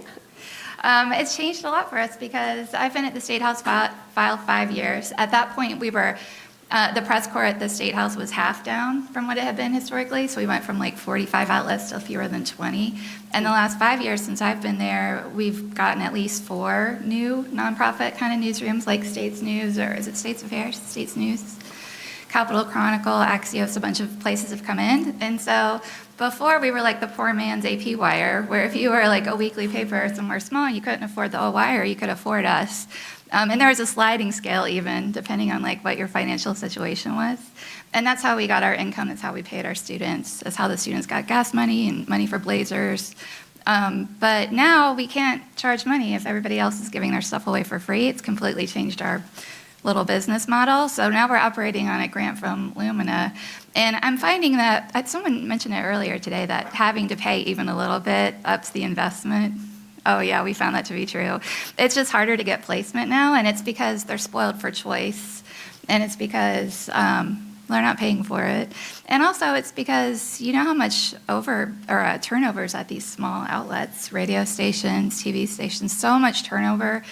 J: It's changed a lot for us because I've been at the State House file 5 years. At that point, we were, the press corps at the State House was half down from what it had been historically, so we went from like 45 outlets to fewer than 20. And the last 5 years since I've been there, we've gotten at least 4 new nonprofit kind of newsrooms like States News, or is it States Affairs? States News, Capitol Chronicle, Axios, a bunch of places have come in. And so before we were like the poor man's AP Wire, where if you were like a weekly paper somewhere small, you couldn't afford the whole wire, you could afford us. And there was a sliding scale even, depending on like what your financial situation was. And that's how we got our income, that's how we paid our students, that's how the students got gas money and money for blazers. But now we can't charge money if everybody else is giving their stuff away for free. It's completely changed our little business model. So now we're operating on a grant from Lumina. And I'm finding that, someone mentioned it earlier today, that having to pay even a little bit ups the investment. Oh yeah, we found that to be true. It's just harder to get placement now, and it's because they're spoiled for choice, and it's because they're not paying for it. And also it's because you know how much turnovers at these small outlets, radio stations, TV stations, so much turnover.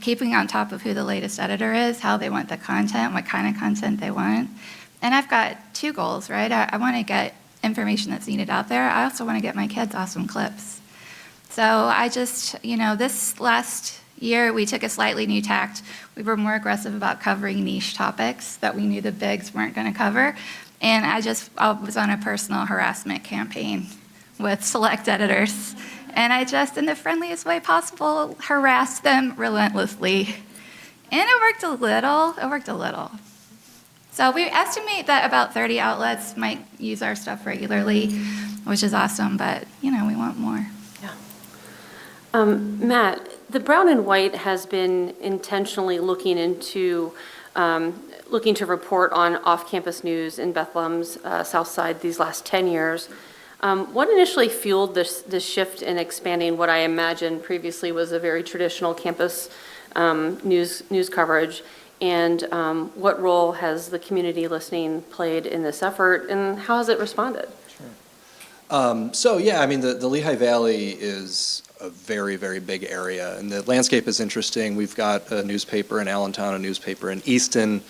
J: Keeping on top of who the latest editor is, how they want the content, what kind of content they want. And I've got 2 goals, right? I want to get information that's needed out there. I also want to get my kids awesome clips. So I just, this last year we took a slightly new tact. We were more aggressive about covering niche topics that we knew the bigs weren't going to cover. And I was on a personal harassment campaign with select editors. And I just, in the friendliest way possible, harassed them relentlessly. And it worked a little. So we estimate that about 30 outlets might use our stuff regularly, which is awesome, but, we want more.
B: Matt, the Brown and White has been intentionally looking to report on off-campus news in Bethlehem's South Side these last 10 years. What initially fueled this shift in expanding what I imagine previously was a very traditional campus news coverage, and what role has the community listening played in this effort, and how has it responded?
K: Sure. The Lehigh Valley is a very, very big area, and the landscape is interesting. We've got a newspaper in Allentown, a newspaper in Easton.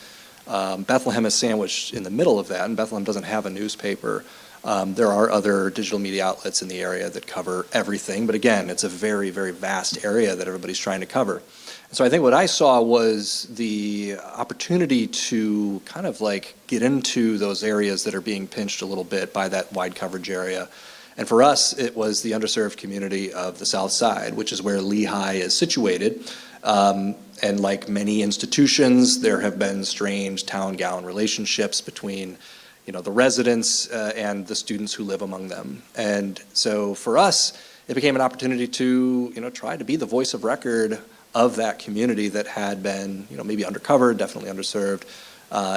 K: Bethlehem is sandwiched in the middle of that, and Bethlehem doesn't have a newspaper. There are other digital media outlets in the area that cover everything, but again, it's a very, very vast area that everybody's trying to cover. So I think what I saw was the opportunity to kind of like get into those areas that are being pinched a little bit by that wide coverage area. And for us, it was the underserved community of the South Side, which is where Lehigh is situated. And like many institutions, there have been strange town-gown relationships between the residents and the students who live among them. And so for us, it became an opportunity to, try to be the voice of record of that community that had been, maybe undercovered, definitely underserved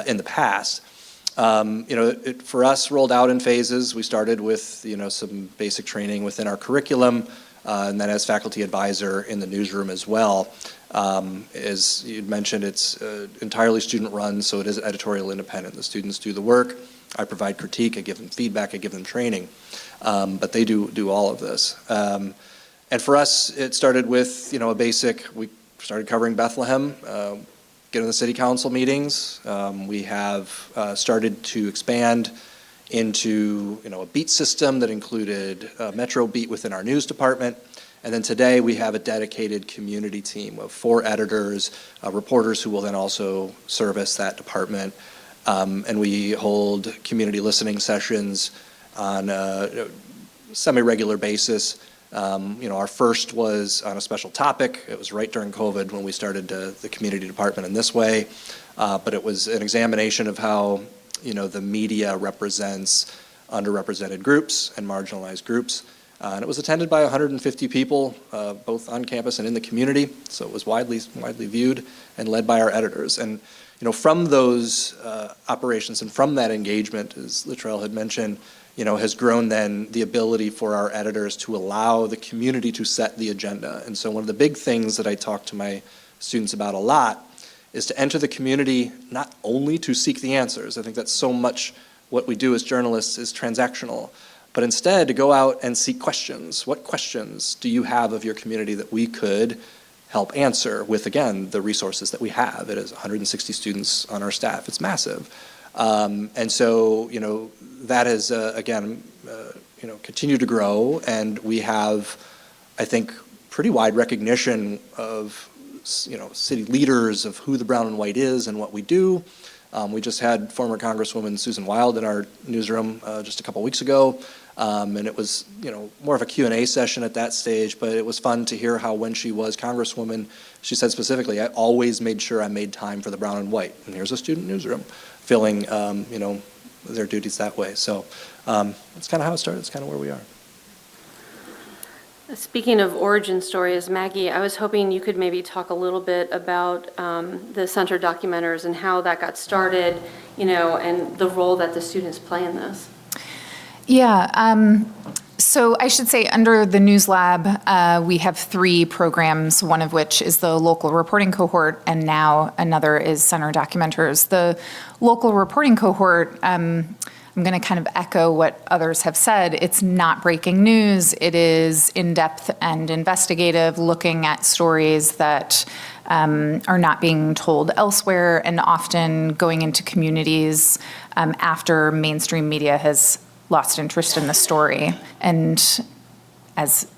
K: in the past. It for us rolled out in phases. We started with, some basic training within our curriculum, and then as faculty advisor in the newsroom as well. As you'd mentioned, it's entirely student-run, so it is editorial independent. The students do the work. I provide critique, I give them feedback, I give them training, but they do all of this. And for us, it started with, a basic, we started covering Bethlehem, get in the city council meetings. We have started to expand into, a beat system that included a metro beat within our news department. And then today we have a dedicated community team of 4 editors, reporters who will then also service that department. And we hold community listening sessions on a semi-regular basis. Our first was on a special topic. It was right during COVID when we started the community department in this way. But it was an examination of how, the media represents underrepresented groups and marginalized groups. And it was attended by 150 people, both on campus and in the community. So it was widely viewed and led by our editors. And from those operations and from that engagement, as Littrell had mentioned, has grown then the ability for our editors to allow the community to set the agenda. And so one of the big things that I talk to my students about a lot is to enter the community not only to seek the answers. I think that's so much what we do as journalists is transactional, but instead to go out and seek questions. What questions do you have of your community that we could help answer with, again, the resources that we have? It is 160 students on our staff. It's massive. And so, that has, again, continued to grow, and we have, I think, pretty wide recognition of, city leaders of who the Brown and White is and what we do. We just had former Congresswoman Susan Wild in our newsroom just a couple weeks ago, and it was, more of a Q&A session at that stage, but it was fun to hear how when she was Congresswoman, she said specifically, I always made sure I made time for the Brown and White. And here's a student newsroom filling, their duties that way. So that's kind of how it started. It's kind of where we are.
B: Speaking of origin stories, Maggie, I was hoping you could maybe talk a little bit about the Center Documenters and how that got started, and the role that the students play in this.
L: Yeah, so I should say under the News Lab, we have 3 programs, one of which is the local reporting cohort, and now another is Center Documenters. The local reporting cohort, I'm going to kind of echo what others have said. It's not breaking news. It is in-depth and investigative, looking at stories that are not being told elsewhere, and often going into communities after mainstream media has lost interest in the story. And as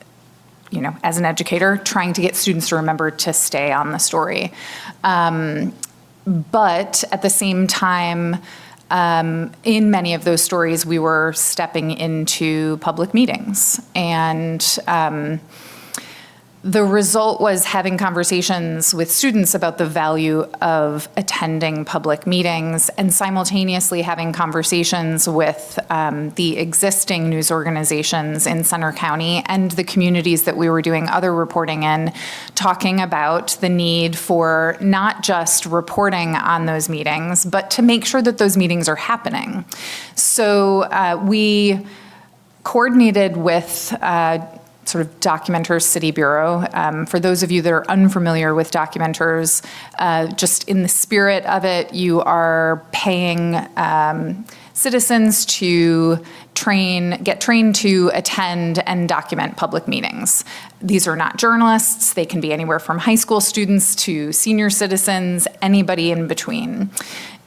L: an educator, trying to get students to remember to stay on the story. But at the same time, in many of those stories, we were stepping into public meetings. And the result was having conversations with students about the value of attending public meetings, and simultaneously having conversations with the existing news organizations in Centre County and the communities that we were doing other reporting in, talking about the need for not just reporting on those meetings, but to make sure that those meetings are happening. So we coordinated with sort of Documenters City Bureau. For those of you that are unfamiliar with Documenters, just in the spirit of it, you are paying citizens to get trained to attend and document public meetings. These are not journalists. They can be anywhere from high school students to senior citizens, anybody in between.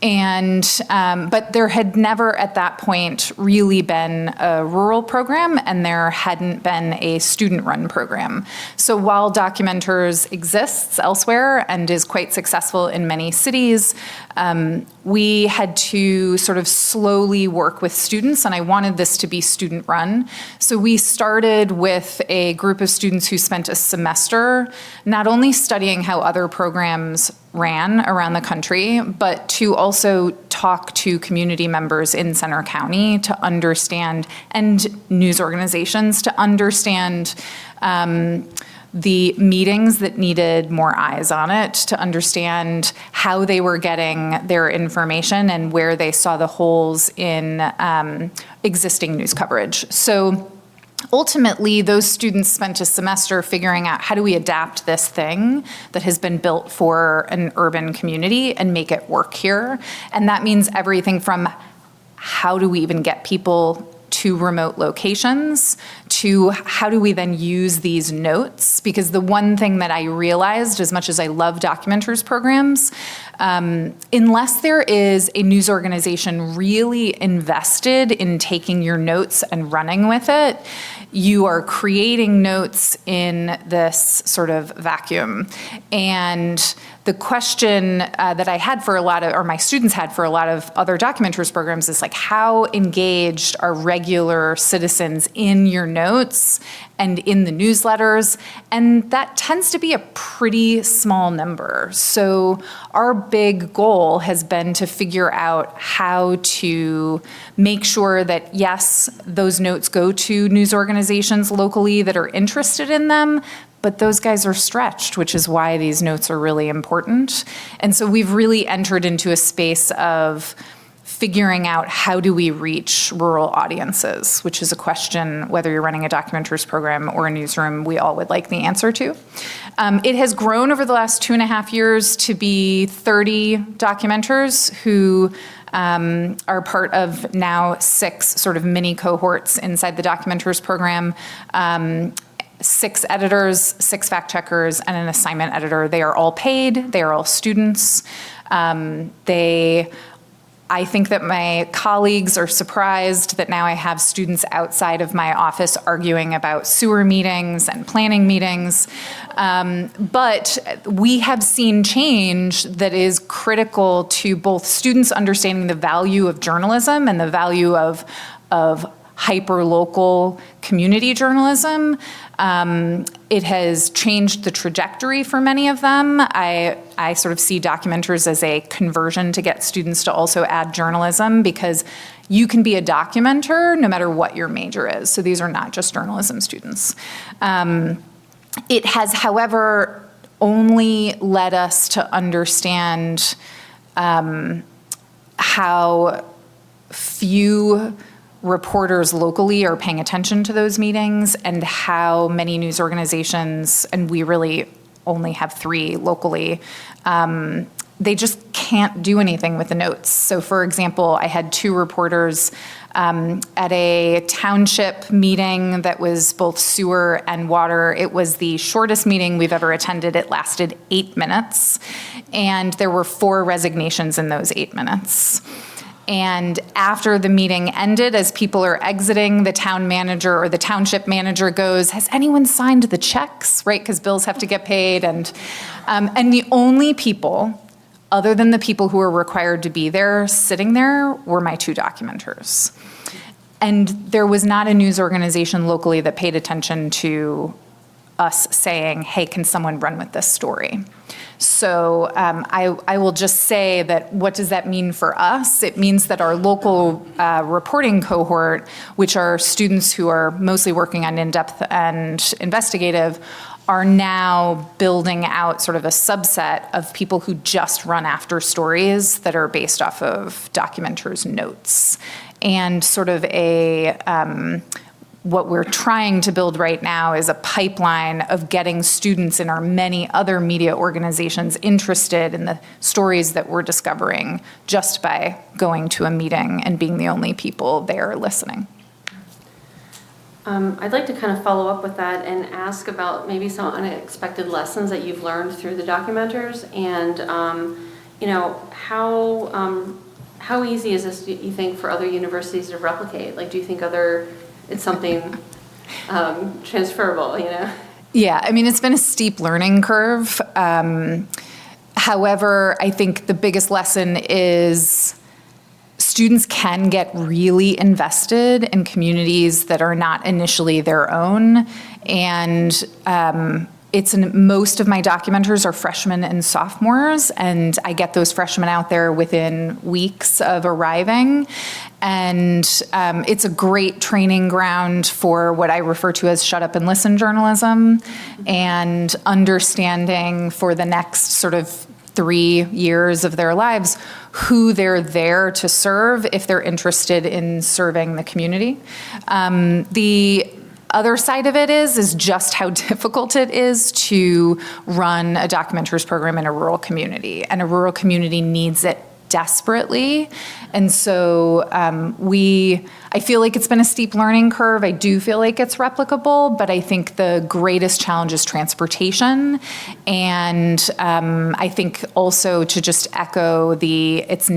L: And, but there had never at that point really been a rural program, and there hadn't been a student-run program. So while Documenters exists elsewhere and is quite successful in many cities, we had to sort of slowly work with students, and I wanted this to be student-run. So we started with a group of students who spent a semester not only studying how other programs ran around the country, but to also talk to community members in Centre County to understand, and news organizations to understand the meetings that needed more eyes on it, to understand how they were getting their information and where they saw the holes in existing news coverage. So ultimately, those students spent a semester figuring out, how do we adapt this thing that has been built for an urban community and make it work here? And that means everything from how do we even get people to remote locations, to how do we then use these notes? Because the one thing that I realized, as much as I love Documenters programs, unless there is a news organization really invested in taking your notes and running with it, you are creating notes in this sort of vacuum. And the question that I had for a lot of, or my students had for a lot of other Documenters programs, is like, how engaged are regular citizens in your notes and in the newsletters? And that tends to be a pretty small number. So our big goal has been to figure out how to make sure that, yes, those notes go to news organizations locally that are interested in them, but those guys are stretched, which is why these notes are really important. And so we've really entered into a space of figuring out, how do we reach rural audiences, which is a question, whether you're running a Documenters program or a newsroom, we all would like the answer to. It has grown over the last 2.5 years to be 30 Documenters who are part of now 6 sort of mini cohorts inside the Documenters program. 6 editors, 6 fact checkers, and an assignment editor. They are all paid. They are all students. I think that my colleagues are surprised that now I have students outside of my office arguing about sewer meetings and planning meetings. But we have seen change that is critical to both students understanding the value of journalism and the value of hyper-local community journalism. It has changed the trajectory for many of them. I sort of see Documenters as a conversion to get students to also add journalism, because you can be a documenter no matter what your major is. So these are not just journalism students. It has, however, only led us to understand how few reporters locally are paying attention to those meetings, and how many news organizations, and we really only have 3 locally, they just can't do anything with the notes. So for example, I had 2 reporters at a township meeting that was both sewer and water. It was the shortest meeting we've ever attended. It lasted 8 minutes, and there were 4 resignations in those 8 minutes. And after the meeting ended, as people are exiting, the town manager or the township manager goes, "Has anyone signed the checks?" Right? Because bills have to get paid. And the only people, other than the people who were required to be there, sitting there, were my 2 documenters. And there was not a news organization locally that paid attention to us saying, "Hey, can someone run with this story?" So I will just say that, what does that mean for us? It means that our local reporting cohort, which are students who are mostly working on in-depth and investigative, are now building out sort of a subset of people who just run after stories that are based off of Documenters' notes. And sort of what we're trying to build right now is a pipeline of getting students in our many other media organizations interested in the stories that we're discovering just by going to a meeting and being the only people there listening.
B: I'd like to kind of follow up with that and ask about maybe some unexpected lessons that you've learned through the Documenters, and how easy is this, do you think, for other universities to replicate? Like, do you think it's something transferable,
L: Yeah, I mean, it's been a steep learning curve. However, I think the biggest lesson is students can get really invested in communities that are not initially their own. And most of my documenters are freshmen and sophomores, and I get those freshmen out there within weeks of arriving. And it's a great training ground for what I refer to as shut up and listen journalism, and understanding for the next sort of 3 years of their lives who they're there to serve if they're interested in serving the community. The other side of it is just how difficult it is to run a Documenters program in a rural community, and a rural community needs it desperately. And so I feel like it's been a steep learning curve. I do feel like it's replicable, but I think the greatest challenge is transportation. And I think also, to just echo it's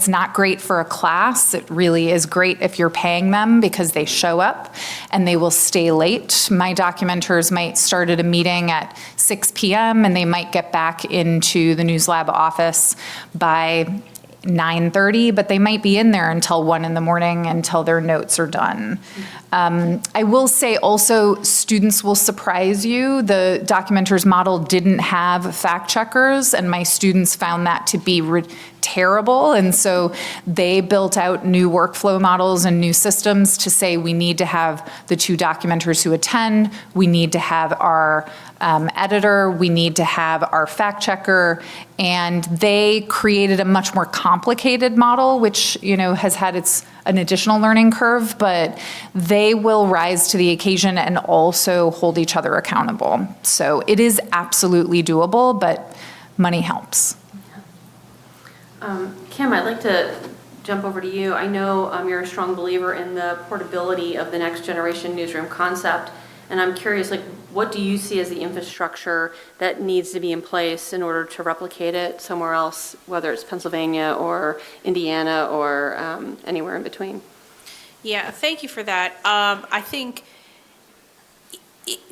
L: not great for a class. It really is great if you're paying them, because they show up and they will stay late. My documenters might start at a meeting at 6 p.m. and they might get back into the News Lab office by 9:30, but they might be in there until 1 in the morning until their notes are done. I will say also, students will surprise you. The Documenters model didn't have fact checkers, and my students found that to be terrible. And so they built out new workflow models and new systems to say, we need to have the 2 documenters who attend, we need to have our editor, we need to have our fact checker, and they created a much more complicated model, which has had an additional learning curve, but they will rise to the occasion and also hold each other accountable. So it is absolutely doable, but money helps.
B: Kim, I'd like to jump over to you. I know you're a strong believer in the portability of the next generation newsroom concept, and I'm curious, like, what do you see as the infrastructure that needs to be in place in order to replicate it somewhere else, whether it's Pennsylvania or Indiana or anywhere in between?
I: Yeah, thank you for that. I think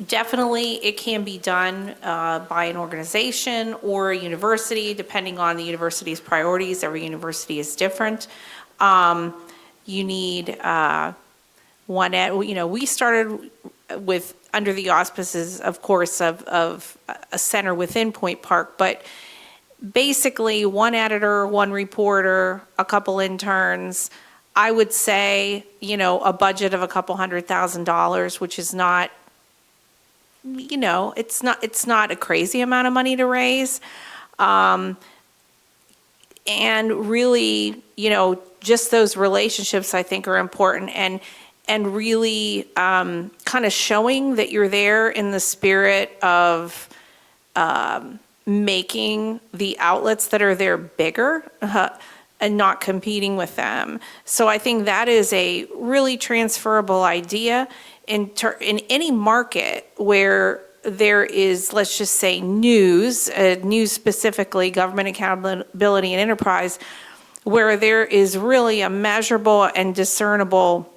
I: definitely it can be done by an organization or a university, depending on the university's priorities. Every university is different. You need we started with, under the auspices, of course, of a center within Point Park, but basically one editor, one reporter, a couple interns. I would say, a budget of a couple $100,000, which is not, it's not a crazy amount of money to raise. And really, just those relationships I think are important, and really kind of showing that you're there in the spirit of making the outlets that are there bigger and not competing with them. So I think that is a really transferable idea in any market where there is, let's just say, news specifically, government accountability and enterprise, where there is really a measurable and discernible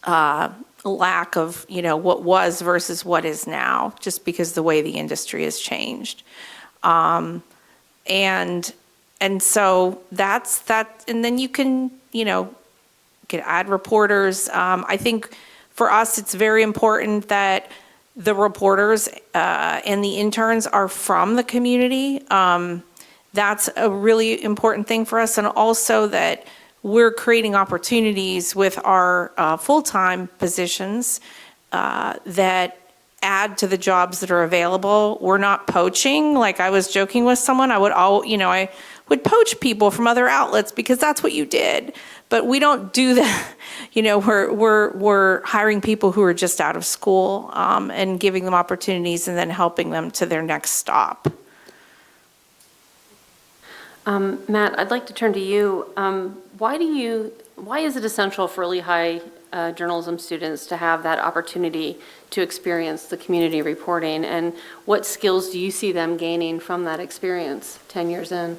I: lack of, what was versus what is now, just because the way the industry has changed. And so that's that. And then you can, add reporters. I think for us, it's very important that the reporters and the interns are from the community. That's a really important thing for us. And also that we're creating opportunities with our full-time positions that add to the jobs that are available. We're not poaching. Like I was joking with someone, I would poach people from other outlets because that's what you did. But we don't do that. We're hiring people who are just out of school and giving them opportunities and then helping them to their next stop.
B: Matt, I'd like to turn to you. Why is it essential for Lehigh journalism students to have that opportunity to experience the community reporting, and what skills do you see them gaining from that experience 10 years in?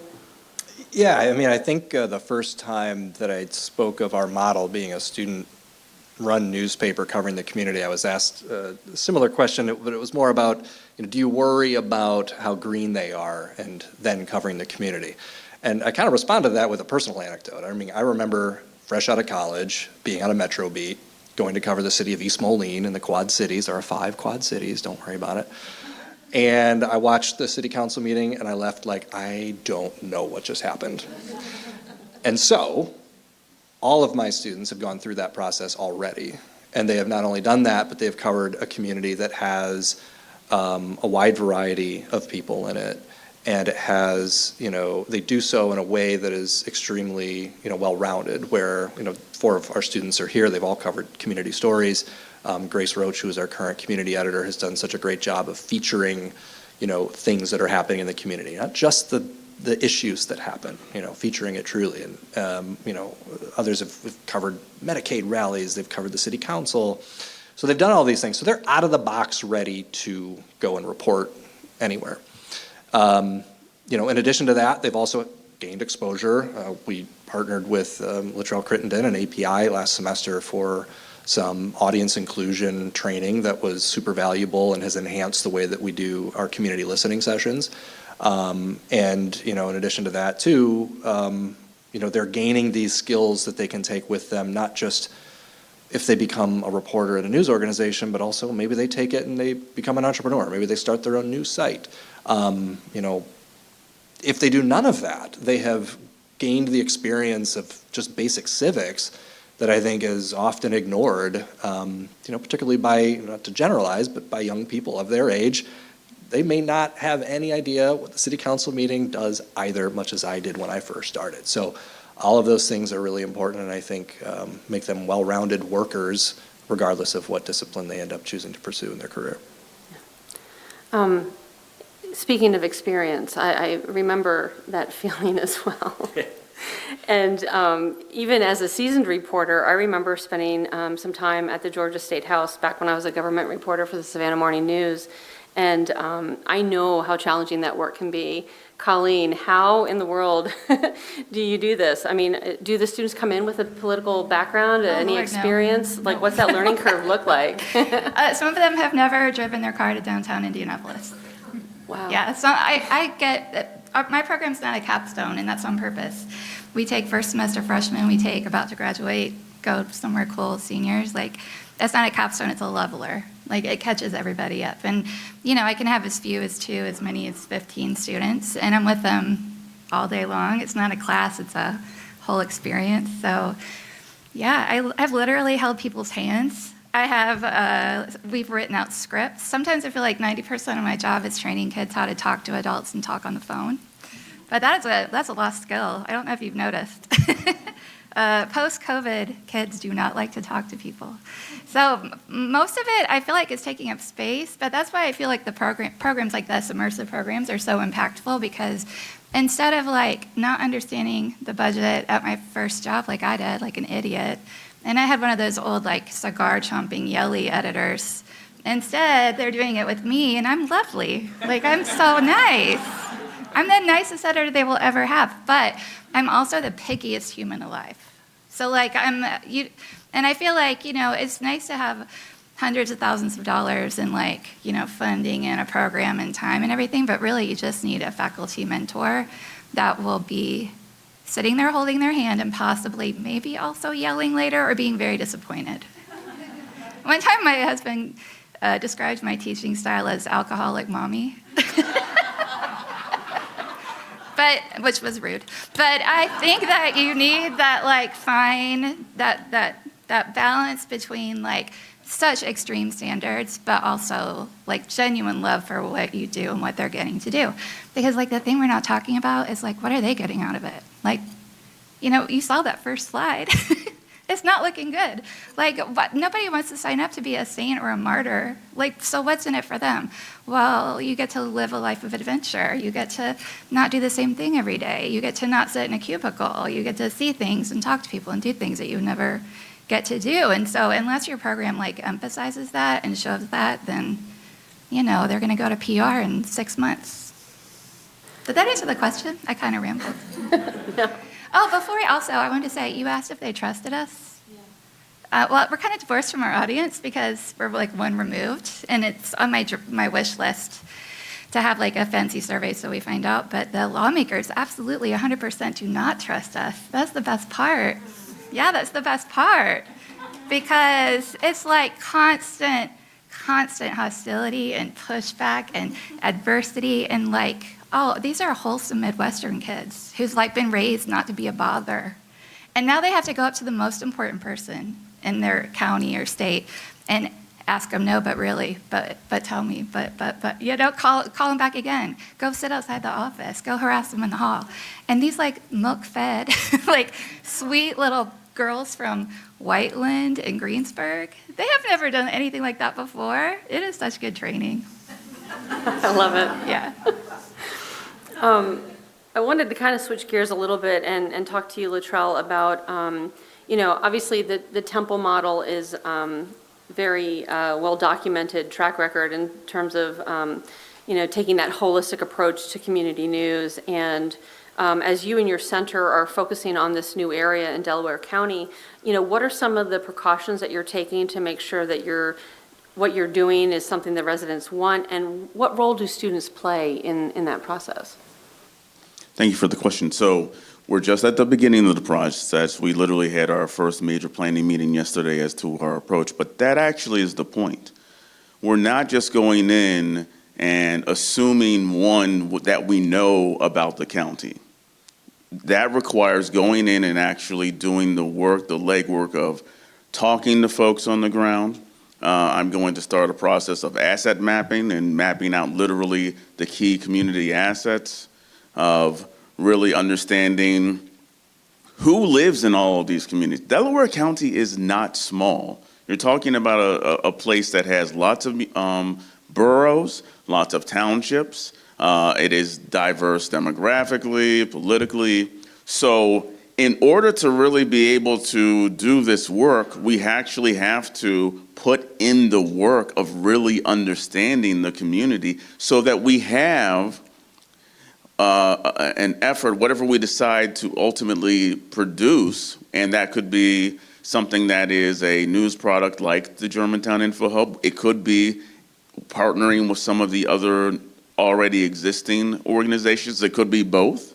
K: Yeah, I think the first time that I spoke of our model being a student-run newspaper covering the community, I was asked a similar question, but it was more about, do you worry about how green they are and then covering the community? And I kind of responded to that with a personal anecdote. I remember fresh out of college, being on a Metro beat, going to cover the city of East Moline in the Quad Cities. There are 5 Quad Cities, don't worry about it. And I watched the city council meeting and I left like, I don't know what just happened. And so, all of my students have gone through that process already. And they have not only done that, but they have covered a community that has a wide variety of people in it. And it has, they do so in a way that is extremely, well-rounded, where, 4 of our students are here. They've all covered community stories. Grace Roach, who is our current community editor, has done such a great job of featuring, things that are happening in the community, not just the issues that happen, featuring it truly. And, others have covered Medicaid rallies. They've covered the city council. So they've done all these things. So they're out of the box ready to go and report anywhere. In addition to that, they've also gained exposure. We partnered with Luttrell Crittenden and API last semester for some audience inclusion training that was super valuable and has enhanced the way that we do our community listening sessions. And, in addition to that too, they're gaining these skills that they can take with them, not just if they become a reporter at a news organization, but also maybe they take it and they become an entrepreneur. Maybe they start their own news site. If they do none of that, they have gained the experience of just basic civics that I think is often ignored, particularly by, not to generalize, but by young people of their age. They may not have any idea what the city council meeting does either, much as I did when I first started. So all of those things are really important, and I think make them well-rounded workers, regardless of what discipline they end up choosing to pursue in their career.
B: Speaking of experience, I remember that feeling as well.
M: And even as a seasoned reporter, I remember spending some time at the Georgia State House back when I was a government reporter for the Savannah Morning News. And I know how challenging that work can be. Colleen, how in the world do you do this? I mean, do the students come in with a political background, any
J: Lord, no.
M: experience? Like, what's that learning curve look like?
J: Some of them have never driven their car to downtown Indianapolis.
M: Wow.
J: Yeah, so I get, my program's not a capstone, and that's on purpose. We take first semester freshmen, we take about to graduate, go somewhere cool, seniors. Like, that's not a capstone, it's a leveler. Like, it catches everybody up. And, I can have as few as 2, as many as 15 students, and I'm with them all day long. It's not a class, it's a whole experience. So, yeah, I've literally held people's hands. We've written out scripts. Sometimes I feel like 90% of my job is training kids how to talk to adults and talk on the phone. But that's a lost skill. I don't know if you've noticed. Post-COVID, kids do not like to talk to people. So most of it, I feel like, is taking up space, but that's why I feel like the programs like this, immersive programs, are so impactful, because instead of not understanding the budget at my first job like I did, like an idiot, and I had one of those old cigar-chomping, yelly editors, instead they're doing it with me, and I'm lovely. I'm so nice. I'm the nicest editor they will ever have, but I'm also the pickiest human alive. So and I feel like, it's nice to have hundreds of thousands of dollars in funding and a program and time and everything, but really you just need a faculty mentor that will be sitting there holding their hand and possibly maybe also yelling later or being very disappointed. One time my husband described my teaching style as alcoholic mommy. Which was rude. But I think that you need that fine, that balance between such extreme standards, but also genuine love for what you do and what they're getting to do. Because the thing we're not talking about is what are they getting out of it? You saw that first slide. It's not looking good. Nobody wants to sign up to be a saint or a martyr. So what's in it for them? Well, you get to live a life of adventure. You get to not do the same thing every day. You get to not sit in a cubicle. You get to see things and talk to people and do things that you never get to do. And so unless your program emphasizes that and shows that, then, they're going to go to PR in 6 months. Did that answer the question? I kind of rambled.
M: No.
J: Oh, before I wanted to say, you asked if they trusted us. Yeah. Well, we're kind of divorced from our audience because we're one removed, and it's on my wish list to have a fancy survey so we find out. But the lawmakers absolutely 100% do not trust us. That's the best part. Yeah, that's the best part, because it's constant hostility and pushback and adversity and oh, these are wholesome Midwestern kids who's been raised not to be a bother. And now they have to go up to the most important person in their county or state and ask them, no, but really, but tell me, but, call them back again. Go sit outside the office. Go harass them in the hall. And these milk-fed, sweet little girls from Whiteland and Greensburg, they have never done anything like that before. It is such good training.
M: I love it.
J: Yeah.
M: I wanted to kind of switch gears a little bit and talk to you, Latrell, about, obviously the Temple model is very well-documented track record in terms of, taking that holistic approach to community news. And as you and your center are focusing on this new area in Delaware County, what are some of the precautions that you're taking to make sure that what you're doing is something the residents want, and what role do students play in that process?
H: Thank you for the question. So we're just at the beginning of the process. We literally had our first major planning meeting yesterday as to our approach, but that actually is the point. We're not just going in and assuming that we know about the county. That requires going in and actually doing the work, the legwork of talking to folks on the ground. I'm going to start a process of asset mapping and mapping out literally the key community assets, of really understanding who lives in all of these communities. Delaware County is not small. You're talking about a place that has lots of boroughs, lots of townships. It is diverse demographically, politically. So in order to really be able to do this work, we actually have to put in the work of really understanding the community so that we have an effort, whatever we decide to ultimately produce, and that could be something that is a news product like the Germantown Info Hub. It could be partnering with some of the other already existing organizations. It could be both.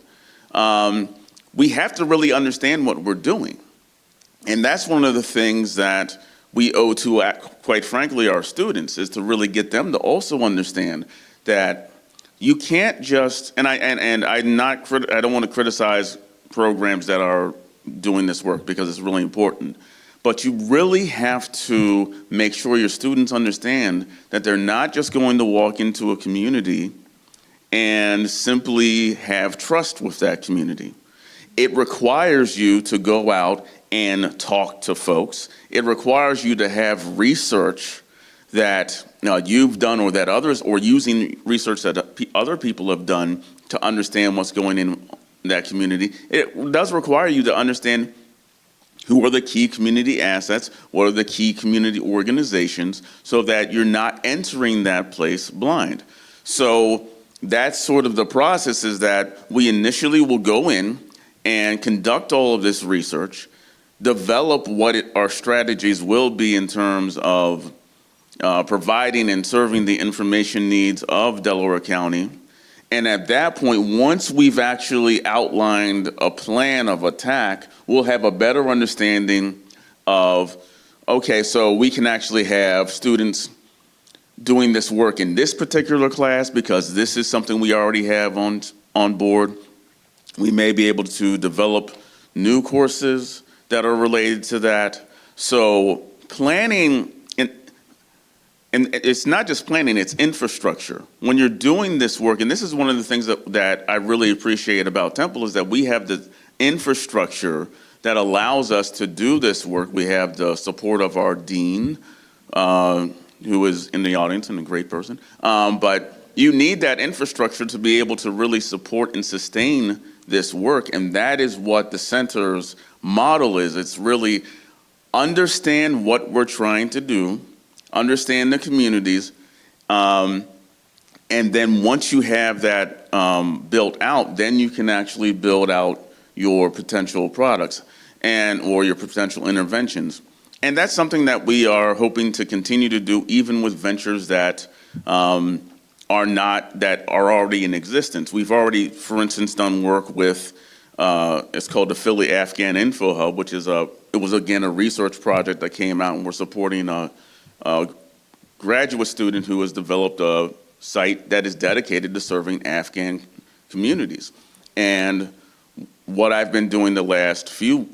H: We have to really understand what we're doing. And that's one of the things that we owe to, quite frankly, our students, is to really get them to also understand that you can't just, and I don't want to criticize programs that are doing this work because it's really important, but you really have to make sure your students understand that they're not just going to walk into a community and simply have trust with that community. It requires you to go out and talk to folks. It requires you to have research that you've done or that others, or using research that other people have done to understand what's going in that community. It does require you to understand who are the key community assets, what are the key community organizations, so that you're not entering that place blind. So that's sort of the process, is that we initially will go in and conduct all of this research, develop what our strategies will be in terms of providing and serving the information needs of Delaware County. And at that point, once we've actually outlined a plan of attack, we'll have a better understanding of, okay, so we can actually have students doing this work in this particular class because this is something we already have on board. We may be able to develop new courses that are related to that. So planning, and it's not just planning, it's infrastructure. When you're doing this work, and this is one of the things that I really appreciate about Temple, is that we have the infrastructure that allows us to do this work. We have the support of our dean, who is in the audience and a great person. But you need that infrastructure to be able to really support and sustain this work. And that is what the center's model is. It's really understand what we're trying to do, understand the communities, and then once you have that built out, then you can actually build out your potential products or your potential interventions. And that's something that we are hoping to continue to do, even with ventures that are already in existence. We've already, for instance, done work with it's called the Philly Afghan Info Hub, which is it was again a research project that came out, and we're supporting a graduate student who has developed a site that is dedicated to serving Afghan communities. And what I've been doing the last few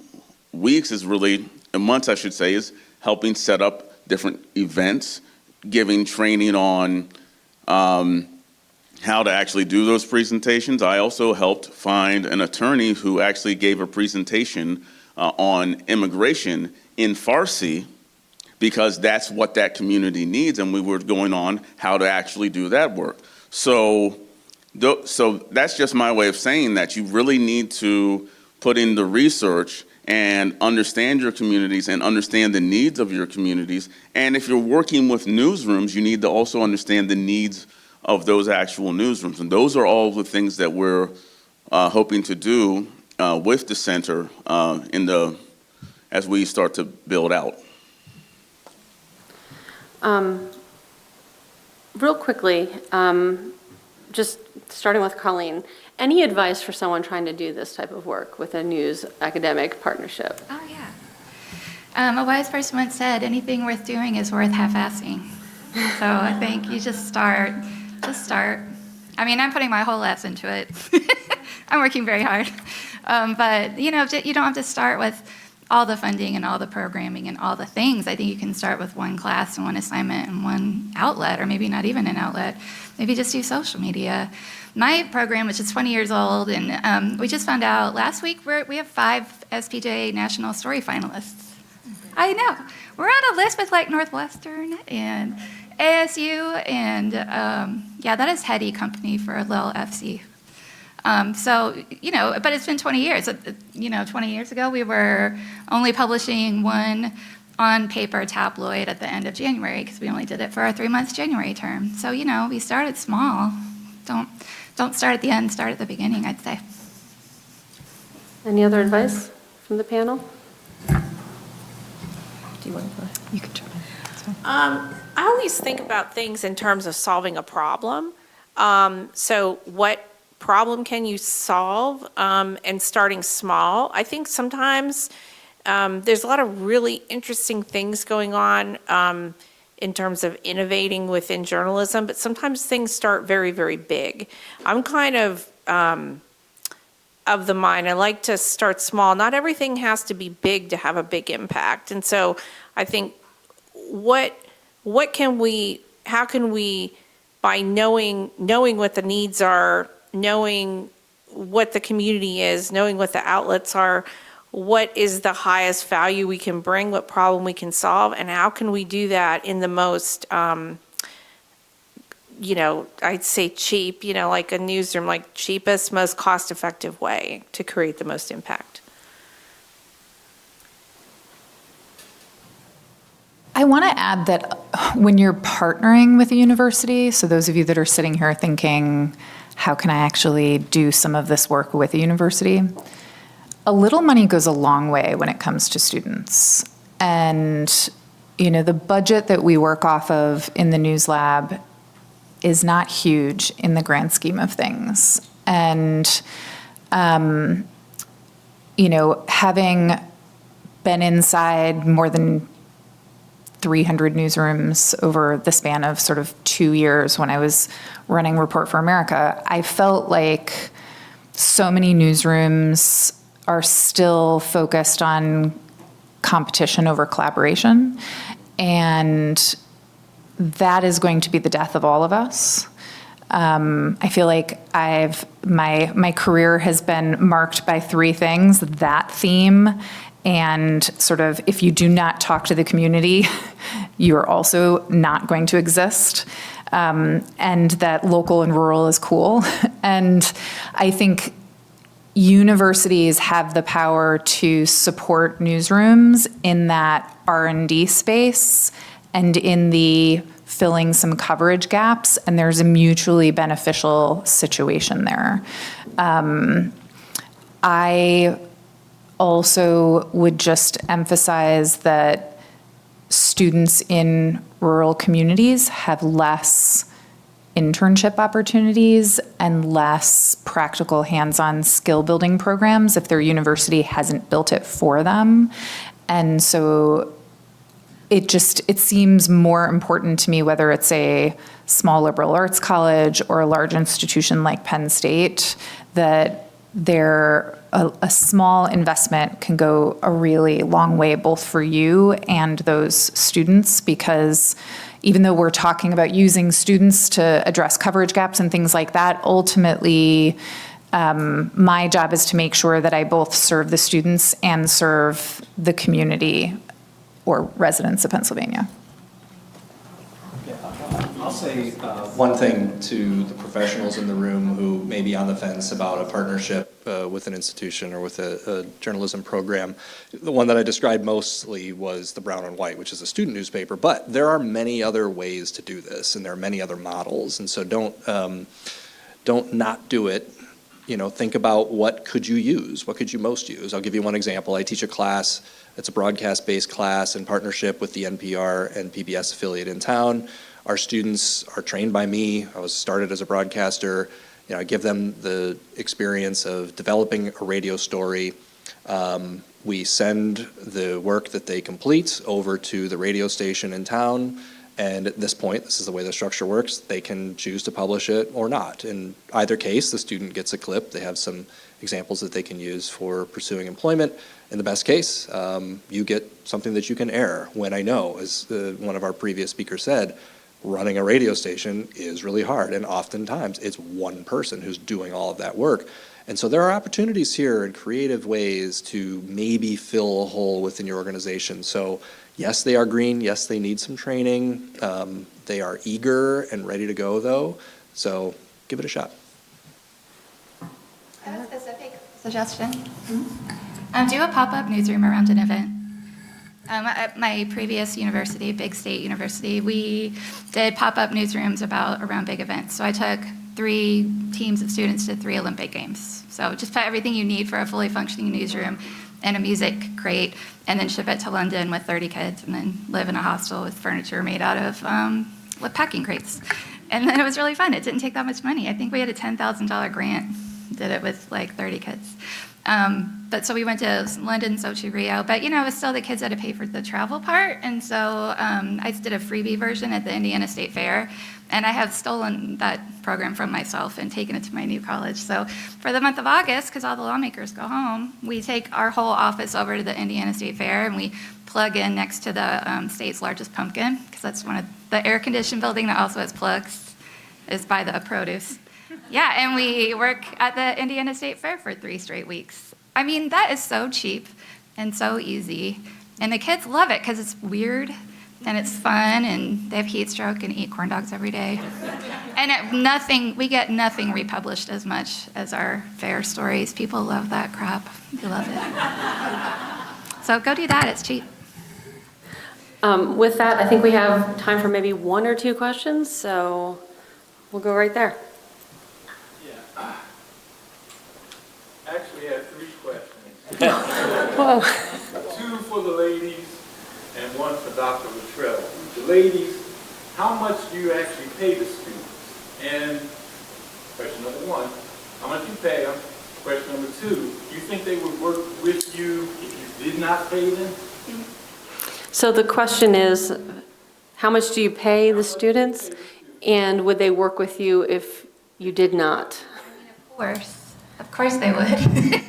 H: weeks is really, months I should say, is helping set up different events, giving training on how to actually do those presentations. I also helped find an attorney who actually gave a presentation on immigration in Farsi, because that's what that community needs, and we were going on how to actually do that work. So that's just my way of saying that you really need to put in the research and understand your communities and understand the needs of your communities. And if you're working with newsrooms, you need to also understand the needs of those actual newsrooms. And those are all the things that we're hoping to do with the center as we start to build out.
M: Real quickly, just starting with Colleen, any advice for someone trying to do this type of work with a news academic partnership?
J: Oh, yeah. A wise person once said, anything worth doing is worth half-assing. So I think you just start. I mean, I'm putting my whole life into it. I'm working very hard. But, you don't have to start with all the funding and all the programming and all the things. I think you can start with one class and one assignment and one outlet, or maybe not even an outlet. Maybe just do social media. My program, which is 20 years old, and we just found out last week we have 5 SPJ National Story finalists. I know. We're on a list with like Northwestern and ASU, and that is heady company for a little FC. So, but it's been 20 years. 20 years ago, we were only publishing one on-paper tabloid at the end of January because we only did it for our 3-month January term. So, we started small. Don't start at the end, start at the beginning, I'd say.
M: Any other advice from the panel?
B: Do you want to go ahead? You can try.
I: I always think about things in terms of solving a problem. So what problem can you solve, and starting small? I think sometimes there's a lot of really interesting things going on in terms of innovating within journalism, but sometimes things start very, very big. I'm kind of the mind, I like to start small. Not everything has to be big to have a big impact. And so I think how can we, by knowing what the needs are, knowing what the community is, knowing what the outlets are, what is the highest value we can bring, what problem we can solve, and how can we do that in the most, I'd say cheap, like a newsroom, like cheapest, most cost-effective way to create the most impact.
L: I want to add that when you're partnering with a university, so those of you that are sitting here thinking, how can I actually do some of this work with a university? A little money goes a long way when it comes to students. And, the budget that we work off of in the News Lab is not huge in the grand scheme of things. And, having been inside more than 300 newsrooms over the span of sort of 2 years when I was running Report for America, I felt like so many newsrooms are still focused on competition over collaboration. And that is going to be the death of all of us. I feel like my career has been marked by 3 things: that theme, and sort of, if you do not talk to the community, you are also not going to exist. And that local and rural is cool. And I think universities have the power to support newsrooms in that R&D space and in the filling some coverage gaps, and there's a mutually beneficial situation there. I also would just emphasize that students in rural communities have less internship opportunities and less practical hands-on skill building programs if their university hasn't built it for them. And so it seems more important to me, whether it's a small liberal arts college or a large institution like Penn State, that a small investment can go a really long way, both for you and those students, because even though we're talking about using students to address coverage gaps and things like that, ultimately, my job is to make sure that I both serve the students and serve the community or residents of Pennsylvania.
K: I'll say one thing to the professionals in the room who may be on the fence about a partnership with an institution or with a journalism program. The one that I described mostly was the Brown and White, which is a student newspaper, but there are many other ways to do this, and there are many other models, and so don't not do it. Think about what could you use? What could you most use? I'll give you one example. I teach a class. It's a broadcast-based class in partnership with the NPR and PBS affiliate in town. Our students are trained by me. I was started as a broadcaster. I give them the experience of developing a radio story. We send the work that they complete over to the radio station in town. And at this point, this is the way the structure works, they can choose to publish it or not. In either case, the student gets a clip. They have some examples that they can use for pursuing employment. In the best case, you get something that you can air. When I know, as one of our previous speakers said, running a radio station is really hard, and oftentimes it's one person who's doing all of that work. And so there are opportunities here in creative ways to maybe fill a hole within your organization. So yes, they are green. Yes, they need some training. They are eager and ready to go, though. So give it a shot.
J: suggestion. Do a pop-up newsroom around an event. At my previous university, Big State University, we did pop-up newsrooms around big events. So I took 3 teams of students to 3 Olympic Games. So just put everything you need for a fully functioning newsroom and a music crate, and then ship it to London with 30 kids, and then live in a hostel with furniture made out of with packing crates. And then it was really fun. It didn't take that much money. I think we had a $10,000 grant, did it with like 30 kids. But so we went to London, Sochi, Rio, but it was still the kids had to pay for the travel part. And so I did a freebie version at the Indiana State Fair, and I have stolen that program from myself and taken it to my new college. So for the month of August, because all the lawmakers go home, we take our whole office over to the Indiana State Fair, and we plug in next to the state's largest pumpkin, because that's one of the air-conditioned building that also has plugs, is by the produce. Yeah, and we work at the Indiana State Fair for 3 straight weeks. I mean, that is so cheap and so easy. And the kids love it because it's weird and it's fun, and they have heat stroke and eat corn dogs every day. And we get nothing republished as much as our fair stories. People love that crap. They love it. So go do that, it's cheap.
M: With that, I think we have time for maybe 1 or 2 questions, so we'll go right there.
N: Actually, I have 3 questions.
M: Whoa.
N: 2 for the ladies and 1 for Dr. Luttrell. The ladies, how much do you actually pay the students? And question number 1, how much you pay them? Question number 2, do you think they would work with you if you did not pay them?
M: So the question is, how much do you pay the students? And would they work with you if you did not?
J: Of course they would.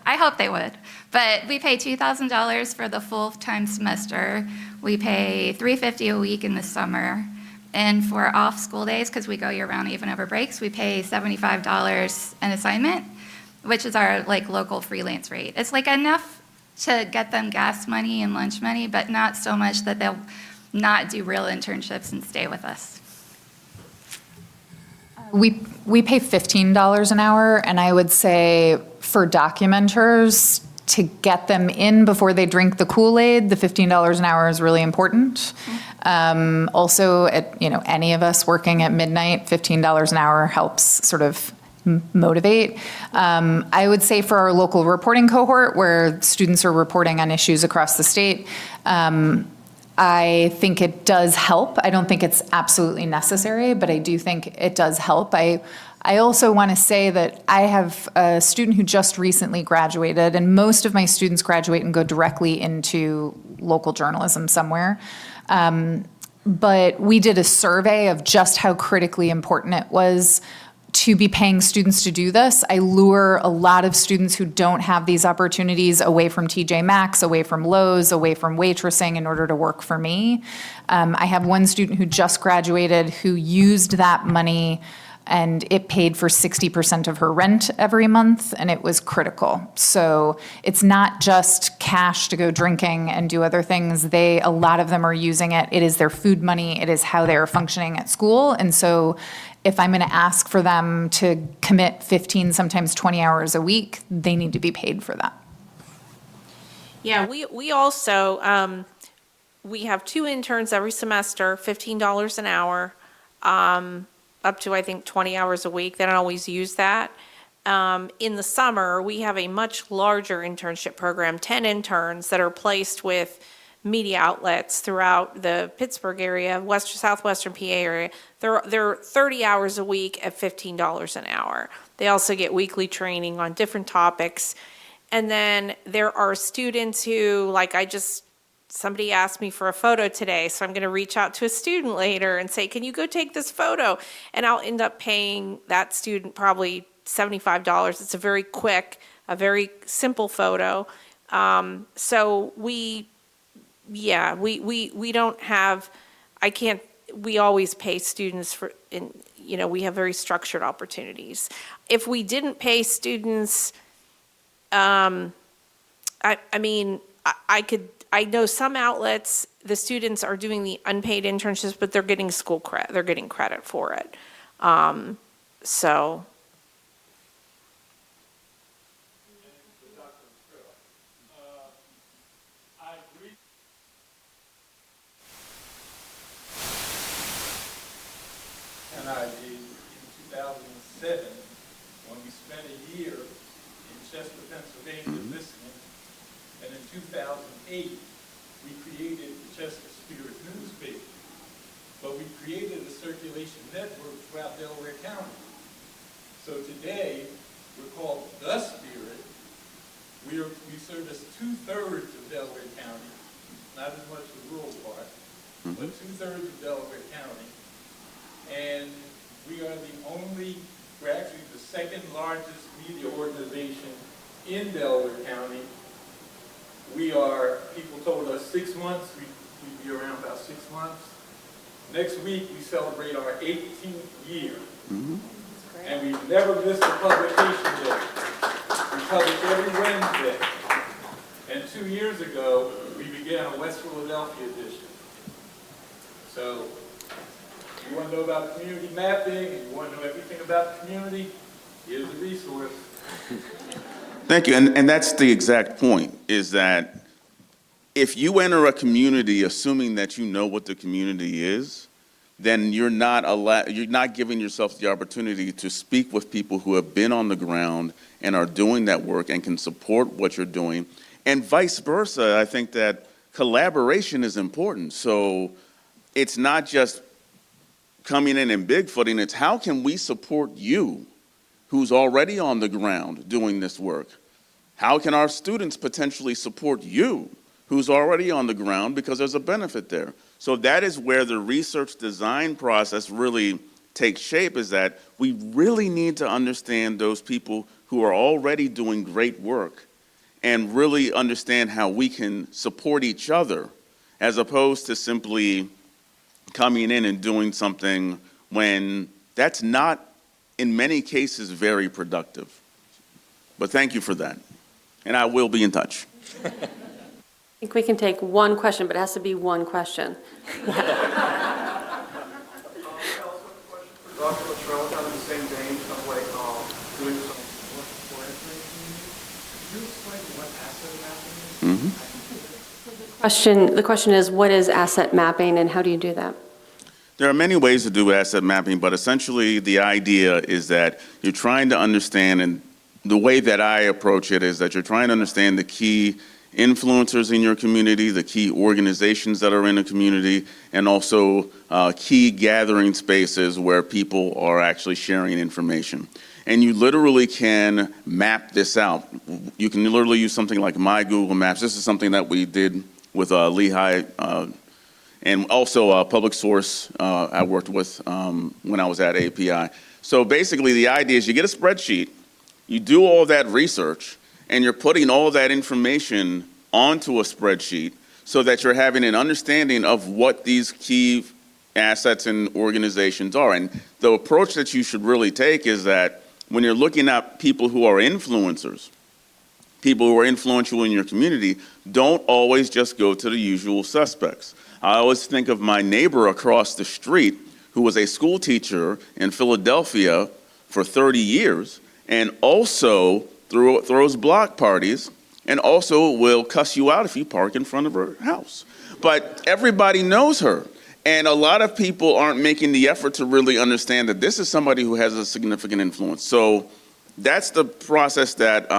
J: I hope they would. But we pay $2,000 for the full-time semester. We pay $350 a week in the summer. And for off school days, because we go year-round even over breaks, we pay $75 an assignment, which is our local freelance rate. It's enough to get them gas money and lunch money, but not so much that they'll not do real internships and stay with us.
L: We pay $15 an hour, and I would say for documenters, to get them in before they drink the Kool-Aid, the $15 an hour is really important. Also, at any of us working at midnight, $15 an hour helps sort of motivate. I would say for our local reporting cohort, where students are reporting on issues across the state, I think it does help. I don't think it's absolutely necessary, but I do think it does help. I also want to say that I have a student who just recently graduated, and most of my students graduate and go directly into local journalism somewhere. But we did a survey of just how critically important it was to be paying students to do this. I lure a lot of students who don't have these opportunities away from TJ Maxx, away from Lowe's, away from waitressing in order to work for me. I have one student who just graduated who used that money, and it paid for 60% of her rent every month, and it was critical. So it's not just cash to go drinking and do other things. A lot of them are using it. It is their food money. It is how they are functioning at school. And so if I'm going to ask for them to commit 15, sometimes 20 hours a week, they need to be paid for that.
I: Yeah, we also, we have 2 interns every semester, $15 an hour, up to, I think, 20 hours a week. They don't always use that. In the summer, we have a much larger internship program, 10 interns that are placed with media outlets throughout the Pittsburgh area, southwestern PA area. They're 30 hours a week at $15 an hour. They also get weekly training on different topics. And then there are students who, somebody asked me for a photo today, so I'm going to reach out to a student later and say, can you go take this photo? And I'll end up paying that student probably $75. It's a very quick, a very simple photo. So we don't have, we always pay students we have very structured opportunities. If we didn't pay students, I know some outlets, the students are doing the unpaid internships, but they're getting they're getting credit for it.
N: and I did in 2007 when we spent a year in Chester, Pennsylvania listening. And in 2008, we created the Chester Spirit newspaper. But we created a circulation network throughout Delaware County. So today, we're called The Spirit. We service 2/3 of Delaware County, not as much the rural part, but 2/3 of Delaware County. And we are we're actually the second largest media organization in Delaware County. People told us 6 months, we'd be around about 6 months. Next week, we celebrate our 18th year. And we've never missed a publication day. We publish every Wednesday. And 2 years ago, we began a West Philadelphia edition. So, you want to know about community mapping, and you want to know everything about the community, here's a resource.
H: Thank you, and that's the exact point, is that if you enter a community assuming that you know what the community is, then you're not giving yourself the opportunity to speak with people who have been on the ground and are doing that work and can support what you're doing. And vice versa, I think that collaboration is important. So it's not just coming in and bigfooting, it's how can we support you who's already on the ground doing this work? How can our students potentially support you who's already on the ground, because there's a benefit there? So that is where the research design process really takes shape, is that we really need to understand those people who are already doing great work and really understand how we can support each other, as opposed to simply coming in and doing something when that's not, in many cases, very productive. But thank you for that. And I will be in touch.
M: I think we can take one question, but it has to be one question.
O: Also a question for Dr. Luttrell, kind of the same vein of like doing some work for information. Could you explain what asset mapping is?
M: The question is, what is asset mapping and how do you do that?
H: There are many ways to do asset mapping, but essentially the idea is that you're trying to understand, and the way that I approach it is that you're trying to understand the key influencers in your community, the key organizations that are in the community, and also key gathering spaces where people are actually sharing information. And you literally can map this out. You can literally use something like My Google Maps. This is something that we did with Lehigh, and also Public Source I worked with when I was at API. So basically the idea is you get a spreadsheet, you do all that research, and you're putting all that information onto a spreadsheet so that you're having an understanding of what these key assets and organizations are. And the approach that you should really take is that when you're looking at people who are influencers, people who are influential in your community, don't always just go to the usual suspects. I always think of my neighbor across the street who was a school teacher in Philadelphia for 30 years and also throws block parties and also will cuss you out if you park in front of her house. But everybody knows her. And a lot of people aren't making the effort to really understand that this is somebody who has a significant influence. So that's the process that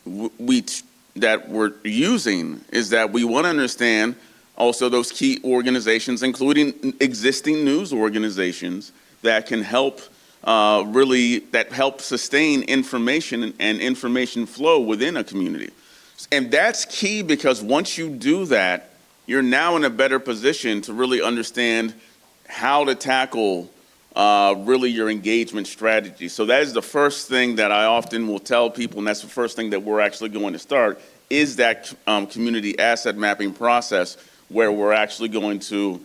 H: we're using, is that we want to understand also those key organizations, including existing news organizations that can help that help sustain information and information flow within a community. And that's key, because once you do that, you're now in a better position to really understand how to tackle really your engagement strategy. So that is the first thing that I often will tell people, and that's the first thing that we're actually going to start, is that community asset mapping process, where we're actually going to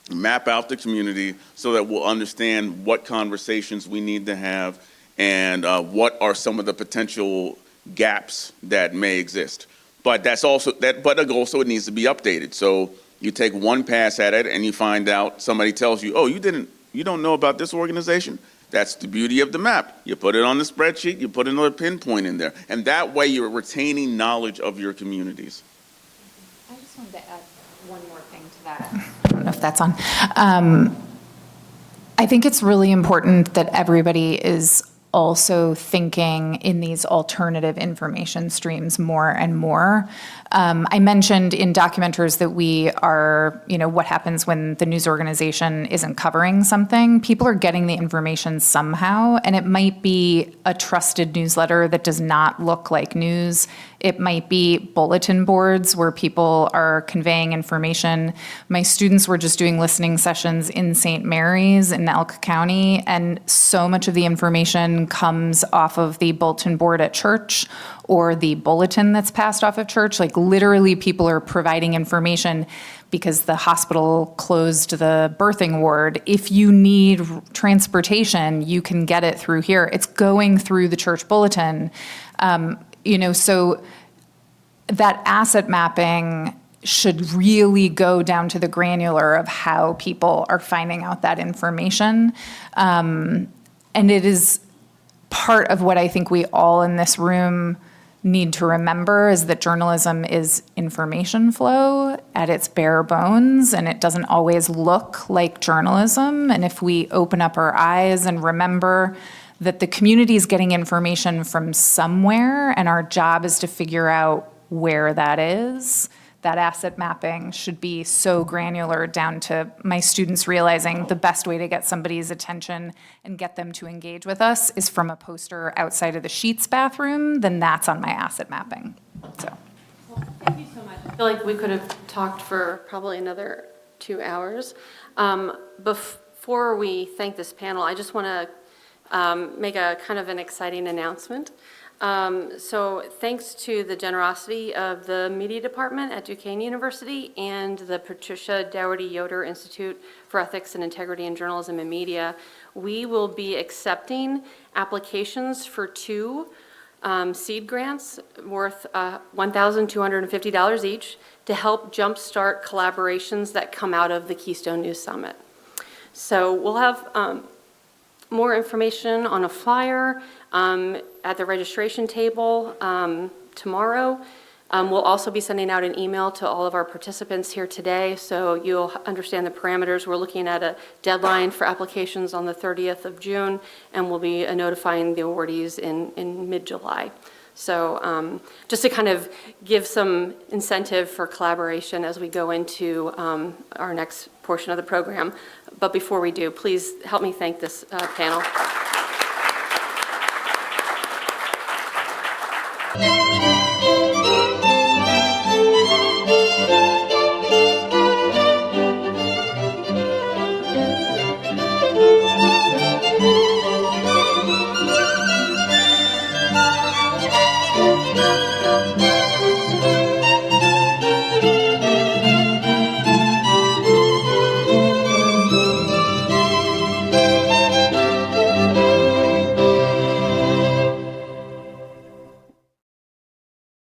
H: map out the community so that we'll understand what conversations we need to have and what are some of the potential gaps that may exist. But also it needs to be updated. So you take one pass at it and you find out, somebody tells you, oh, you don't know about this organization? That's the beauty of the map. You put it on the spreadsheet, you put another pinpoint in there, and that way you're retaining knowledge of your communities.
L: I just wanted to add one more thing to that. I don't know if that's on. I think it's really important that everybody is also thinking in these alternative information streams more and more. I mentioned in Documenters that we are, what happens when the news organization isn't covering something. People are getting the information somehow, and it might be a trusted newsletter that does not look like news. It might be bulletin boards where people are conveying information. My students were just doing listening sessions in St. Mary's in Elk County, and so much of the information comes off of the bulletin board at church or the bulletin that's passed off of church. Like literally people are providing information because the hospital closed the birthing ward. If you need transportation, you can get it through here. It's going through the church bulletin. So that asset mapping should really go down to the granular of how people are finding out that information. And it is part of what I think we all in this room need to remember is that journalism is information flow at its bare bones, and it doesn't always look like journalism. And if we open up our eyes and remember that the community is getting information from somewhere, and our job is to figure out where that is, that asset mapping should be so granular down to my students realizing the best way to get somebody's attention and get them to engage with us is from a poster outside of the Sheets bathroom, then that's on my asset mapping. So.
M: Well, thank you so much. I feel like we could have talked for probably another 2 hours. Before we thank this panel, I just want to make a kind of an exciting announcement. So thanks to the generosity of the media department at Duquesne University and the Patricia Dougherty Yoder Institute for Ethics and Integrity in Journalism and Media, we will be accepting applications for 2 seed grants worth $1,250 each to help jumpstart collaborations that come out of the Keystone News Summit. So we'll have more information on a flyer at the registration table tomorrow. We'll also be sending out an email to all of our participants here today, so you'll understand the parameters. We're looking at a deadline for applications on the 30th of June, and we'll be notifying the awardees in mid-July. So just to kind of give some incentive for collaboration as we go into our next portion of the program. But before we do, please help me thank this panel.